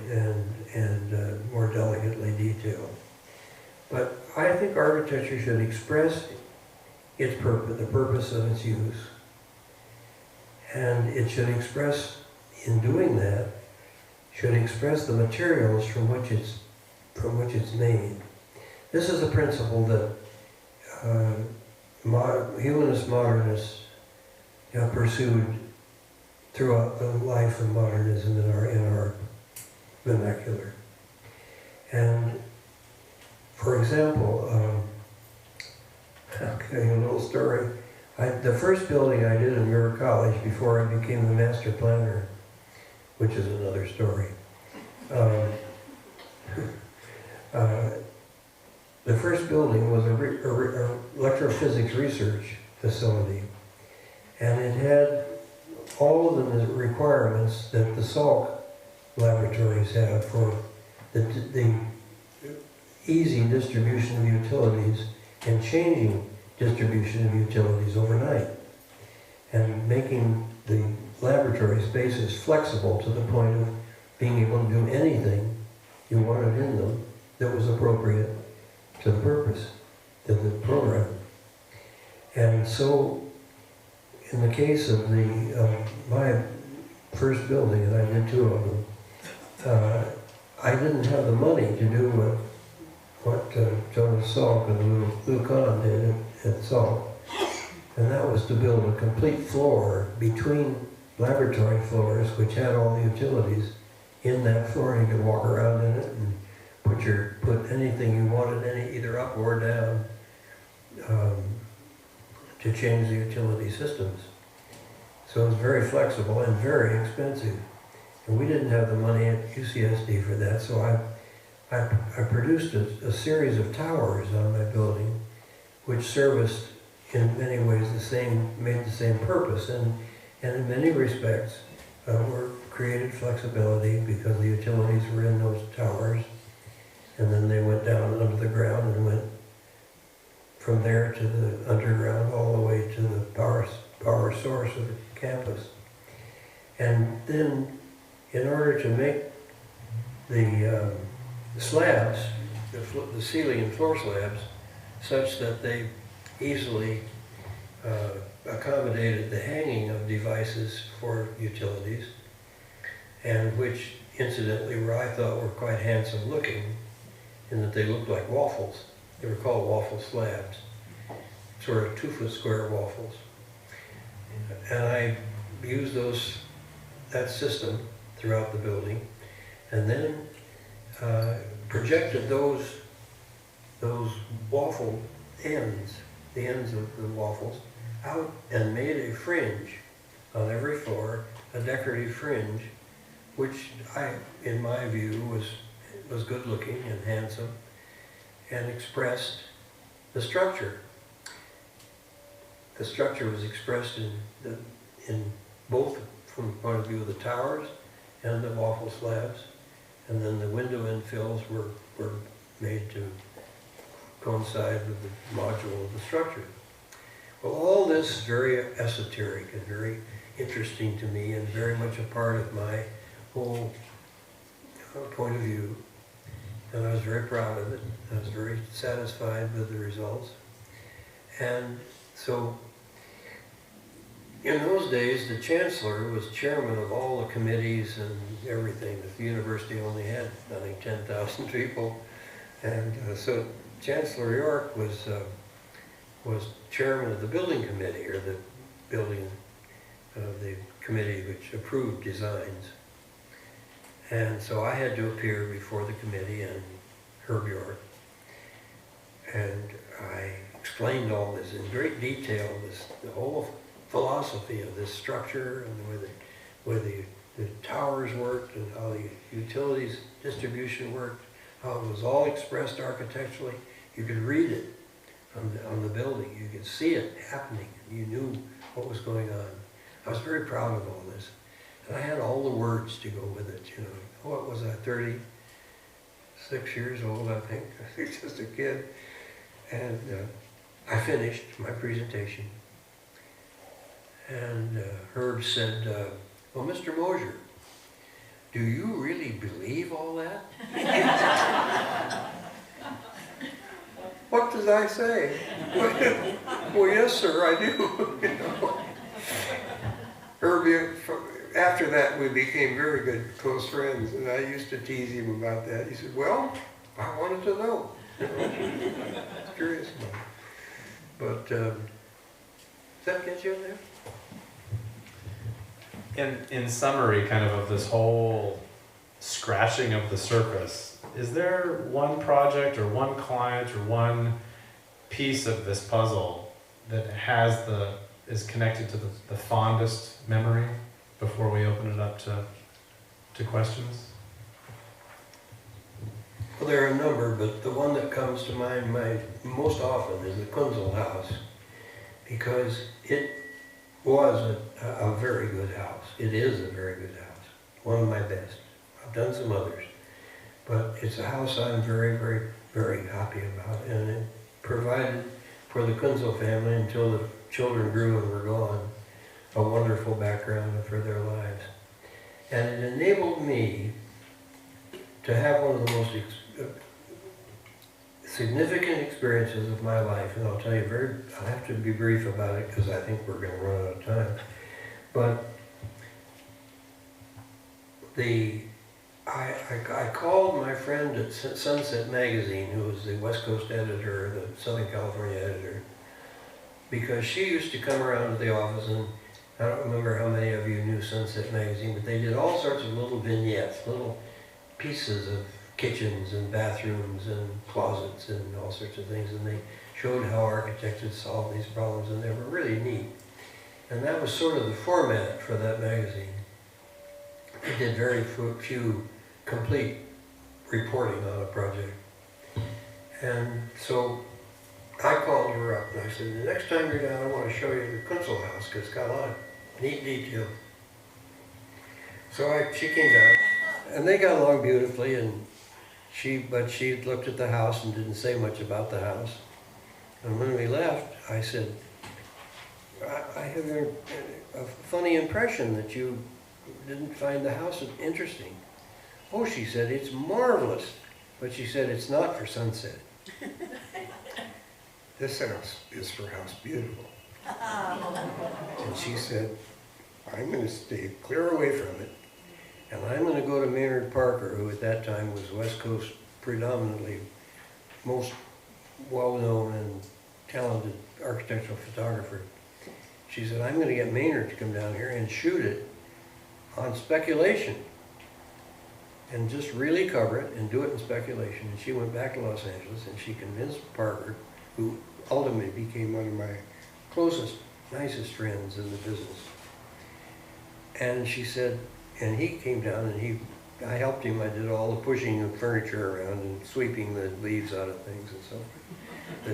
and more delicately detailed. But I think architecture should express its purpose, the purpose of its use. And it should express, in doing that, should express the materials from which it's made. This is a principle that humanist modernists have pursued throughout the life of modernism in our vernacular. And for example, I'll tell you a little story. The first building I did in Muir College before I became the master planner, which is another story. The first building was a electrophysics research facility, and it had all of the requirements that the Salk laboratories have for the easy distribution of utilities and changing distribution of utilities overnight, and making the laboratory spaces flexible to the point of being able to do anything you wanted in them that was appropriate to the purpose of the program. And so, in the case of my first building, and I did two of them, I didn't have the money to do what Jonas Salk and Lou Kahn did at Salk, and that was to build a complete floor between laboratory floors, which had all the utilities in that floor. You could walk around in it and put anything you wanted, either up or down, to change the utility systems. So it was very flexible and very expensive. And we didn't have the money at UCSD for that, so I produced a series of towers on my building, which serviced in many ways made the same purpose, and in many respects created flexibility because the utilities were in those towers, and then they went down under the ground and went from there to the underground all the way to the power source of the campus. And then, in order to make the slabs, the ceiling and floor slabs, such that they easily accommodated the hanging of devices for utilities, and which incidentally I thought were quite handsome looking, in that they looked like waffles. They were called waffle slabs, sort of 2-foot square waffles. And I used that system throughout the building, and then projected those waffle ends, the ends of the waffles, out and made a fringe on every floor, a decorative fringe, which in my view, was good looking and handsome, and expressed the structure. The structure was expressed in both from the point of view of the towers and the waffle slabs, and then the window infills were made to coincide with the module of the structure. Well, all this is very esoteric and very interesting to me and very much a part of my whole point of view. And I was very proud of it. I was very satisfied with the results. And so, in those days, the chancellor was chairman of all the committees and everything. The university only had, I think, 10,000 people. And so Chancellor York was chairman of the building committee, or the committee which approved designs. And so I had to appear before the committee and Herb York. And I explained all this in great detail, the whole philosophy of this structure and the way the towers worked and how the utilities distribution worked, how it was all expressed architecturally. You could read it on the building. You could see it happening. You knew what was going on. I was very proud of all this. And I had all the words to go with it, you know. What was I, 36 years old, I think. I was just a kid. And I finished my presentation. And Herb said, well, Mr. Mosher, do you really believe all that? What did I say? Well, yes, sir, I do. You know? Herb, after that, we became very good, close friends, and I used to tease him about that. He said, well, I wanted to know. You know? Curious about it. But, does that get you in there? In summary, kind of this whole scratching of the surface, is there one project or one client or one piece of this puzzle that is connected to the fondest memory before we open it up to questions? Well, there are a number, but the one that comes to mind most often is the Kunzel house, because it was a very good house. It is a very good house, one of my best. I've done some others, but it's a house I'm very, very, very happy about, and it provided for the Kunzel family until the children grew and were gone, a wonderful background for their lives. And it enabled me to have one of the most significant experiences of my life, and I'll tell you I'll have to be brief about it because I think we're going to run out of time. But I called my friend at Sunset Magazine, who was the West Coast editor, the Southern California editor, because she used to come around to the office, and I don't remember how many of you knew Sunset Magazine, but they did all sorts of little vignettes, little pieces of kitchens and bathrooms and closets and all sorts of things, and they showed how architects had solved these problems, and they were really neat. And that was sort of the format for that magazine. They did very few complete reporting on a project. And so I called her up and I said, the next time you're down, I want to show you the Kunzel house because it's got a lot of neat detail. So she came down, and they got along beautifully, but she looked at the house and didn't say much about the house. And when we left, I said, I have a funny impression that you didn't find the house interesting. Oh, she said, it's marvelous. But she said, it's not for Sunset. This house is for House Beautiful. And she said, I'm going to stay clear away from it. And I'm going to go to Maynard Parker, who at that time was West Coast predominantly most well-known and talented architectural photographer. She said, I'm going to get Maynard to come down here and shoot it on speculation and just really cover it and do it in speculation. And she went back to Los Angeles and she convinced Parker, who ultimately became one of my closest, nicest friends in the business. And she said, And he came down and I helped him. I did all the pushing of furniture around and sweeping the leaves out of things and so forth.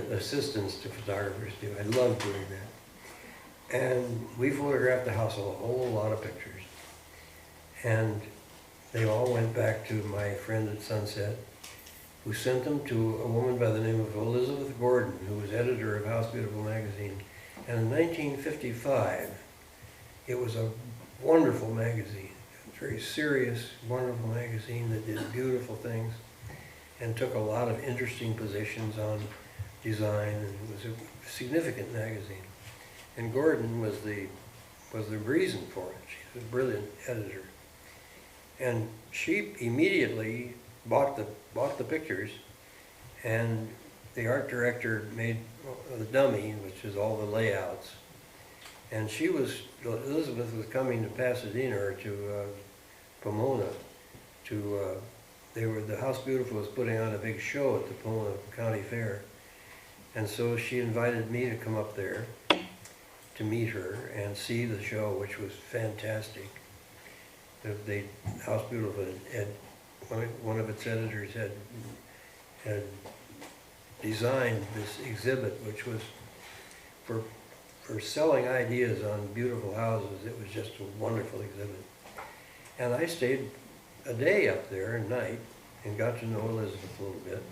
The assistants to photographers do. I love doing that. And we photographed the house, a whole lot of pictures. And they all went back to my friend at Sunset, who sent them to a woman by the name of Elizabeth Gordon, who was editor of House Beautiful magazine. And in 1955, it was a wonderful magazine, a very serious, wonderful magazine that did beautiful things and took a lot of interesting positions on design, and it was a significant magazine. And Gordon was the reason for it. She's a brilliant editor. And she immediately bought the pictures, and the art director made the dummy, which is all the layouts. And Elizabeth was coming to Pasadena or to Pomona the House Beautiful was putting on a big show at the Pomona County Fair. And so she invited me to come up there to meet her and see the show, which was fantastic. The House Beautiful had one of its editors had designed this exhibit, which was for selling ideas on beautiful houses. It was just a wonderful exhibit. And I stayed a day up there at night and got to know Elizabeth a little bit.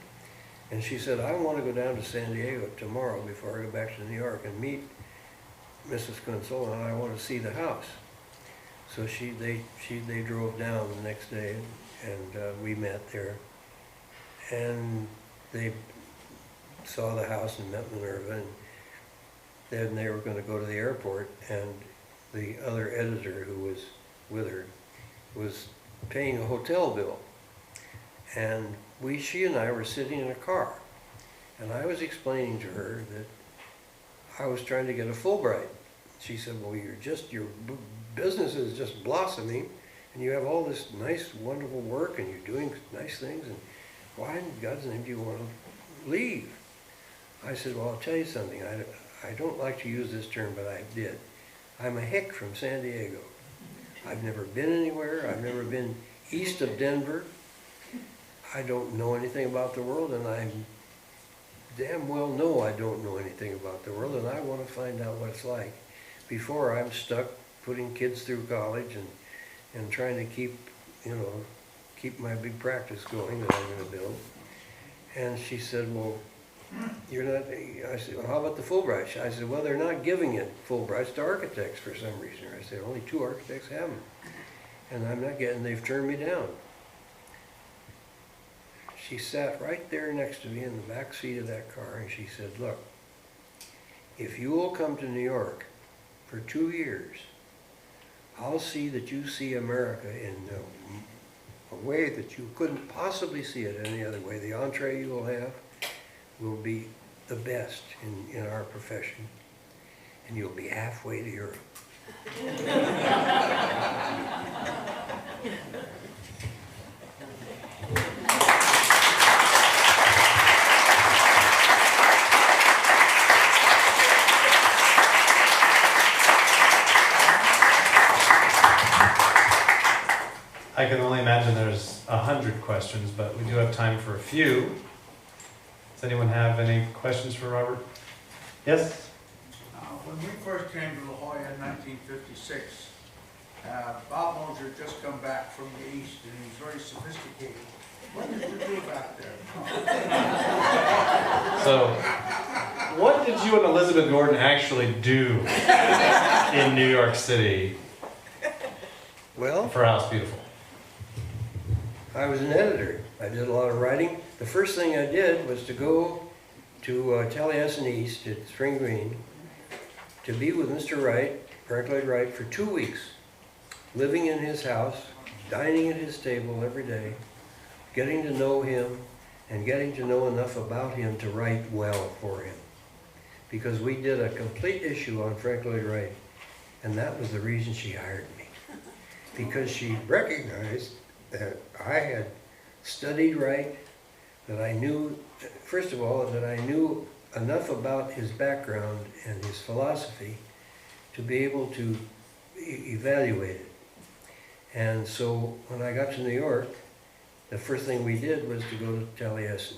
And she said, I want to go down to San Diego tomorrow before I go back to New York and meet Mrs. Kunsel, and I want to see the house. So they drove down the next day, and we met there. And they saw the house and met Minerva, and then they were going to go to the airport, and the other editor who was with her was paying a hotel bill. And she and I were sitting in a car, and I was explaining to her that I was trying to get a Fulbright. She said, well, your business is just blossoming, and you have all this nice, wonderful work, and you're doing nice things, and why in God's name do you want to leave? I said, well, I'll tell you something. I don't like to use this term, but I did. I'm a hick from San Diego. I've never been anywhere. I've never been east of Denver. I don't know anything about the world, and I damn well know I don't know anything about the world, and I want to find out what it's like before I'm stuck putting kids through college and trying to keep my big practice going that I'm going to build. And she said, well, you're not, I said, well, how about the Fulbright? I said, well, they're not giving it Fulbrights to architects for some reason. I said, only 2 architects have them. And I'm not getting, they've turned me down. She sat right there next to me in the back seat of that car, and she said, look, if you will come to New York for 2 years, I'll see that you see America in a way that you couldn't possibly see it any other way. The entree you will have will be the best in our profession, and you'll be halfway to Europe. I can only imagine there's 100 questions, but we do have time for a few. Does anyone have any questions for Robert? Yes? When we first came to La Jolla in 1956, Bob Mosher had just come back from the East, and he was very sophisticated. What did you do back there? So, what did you and Elizabeth Gordon actually do in New York City Well, for House Beautiful? I was an editor. I did a lot of writing. The first thing I did was to go to Taliesin East at Spring Green to be with Mr. Wright, Frank Lloyd Wright, for 2 weeks, living in his house, dining at his table every day, getting to know him and getting to know enough about him to write well for him. Because we did a complete issue on Frank Lloyd Wright, and that was the reason she hired me. Because she recognized that I had studied Wright, that I knew, first of all, that I knew enough about his background and his philosophy to be able to evaluate it. And so when I got to New York, the first thing we did was to go to Taliesin,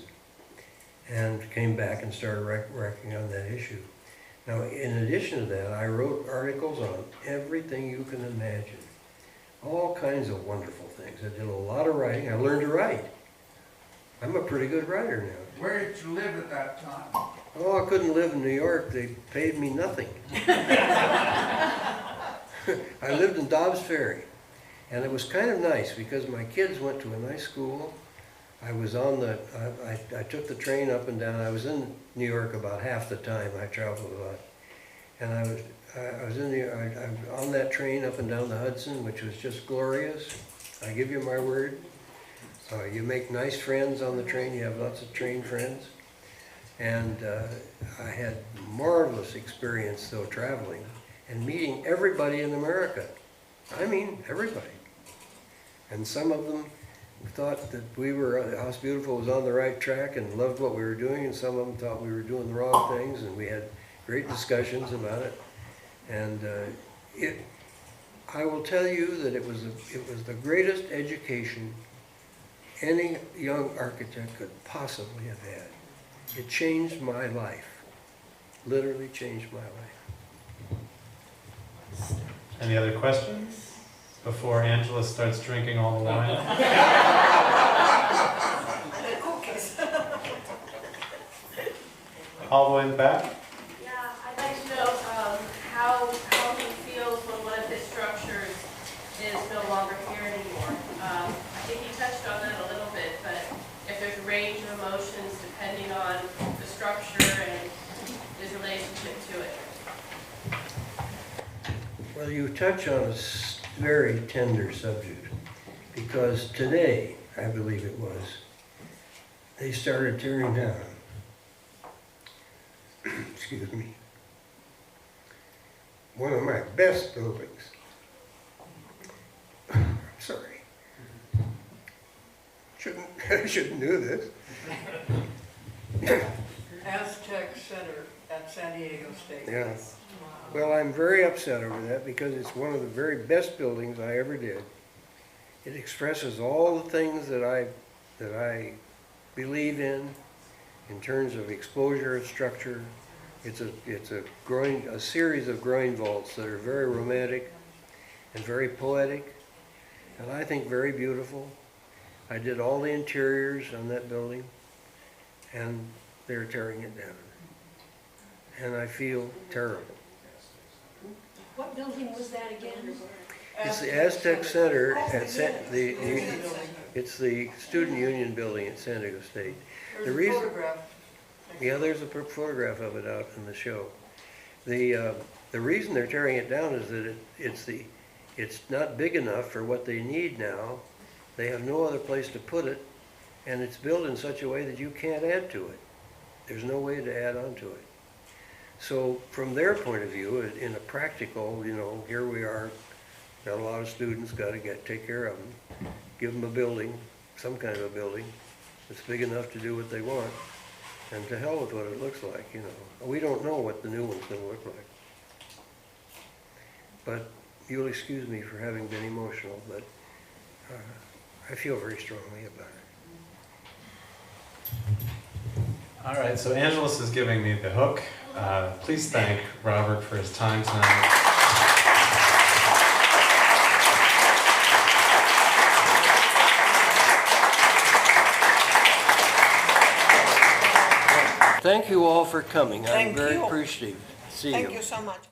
and came back and started working on that issue. Now, in addition to that, I wrote articles on everything you can imagine. All kinds of wonderful things. I did a lot of writing. I learned to write. I'm a pretty good writer now. Where did you live at that time? Oh, I couldn't live in New York. They paid me nothing. I lived in Dobbs Ferry. And it was kind of nice because my kids went to a nice school. I was on the, I took the train up and down. I was in New York about half the time. I traveled a lot. And I was in on that train up and down the Hudson, which was just glorious. I give you my word. You make nice friends on the train. You have lots of train friends. And I had marvelous experience though traveling and meeting everybody in America. I mean, everybody. And some of them thought that House Beautiful was on the right track and loved what we were doing, and some of them thought we were doing the wrong things, and we had great discussions about it. And I will tell you that it was the greatest education any young architect could possibly have had. It changed my life, literally changed my life. Any other questions before Angela starts drinking all the wine? The cookies. All the way in the back? Yeah, I'd like to know how he feels when one of his structures is no longer here anymore. I think he touched on that a little bit, but if there's a range of emotions depending on the structure and his relationship to it. Well, you touch on a very tender subject, because today, I believe it was, they started tearing down, excuse me, one of my best buildings. I'm sorry. I shouldn't do this. Aztec Center at San Diego State. Yeah. Well, I'm very upset over that because it's one of the very best buildings I ever did. It expresses all the things that I believe in terms of exposure and structure. It's a series of groin vaults that are very romantic and very poetic, and I think very beautiful. I did all the interiors on that building, and they're tearing it down. And I feel terrible. What building was that again? It's the Aztec Center at it's the Student Union building at San Diego State. There's a photograph. Yeah, there's a photograph of it out in the show. The reason they're tearing it down is that it's not big enough for what they need now. They have no other place to put it, and it's built in such a way that you can't add to it. There's no way to add on to it. So from their point of view, in a practical, here we are, got a lot of students, got to take care of them, give them a building, some kind of a building that's big enough to do what they want, and to hell with what it looks like, We don't know what the new one's going to look like. But you'll excuse me for having been emotional, but I feel very strongly about it. All right, so Angelus is giving me the hook. Please thank Robert for his time tonight. Thank you all for coming. I'm Thank very you. appreciative. See you. Thank you so much.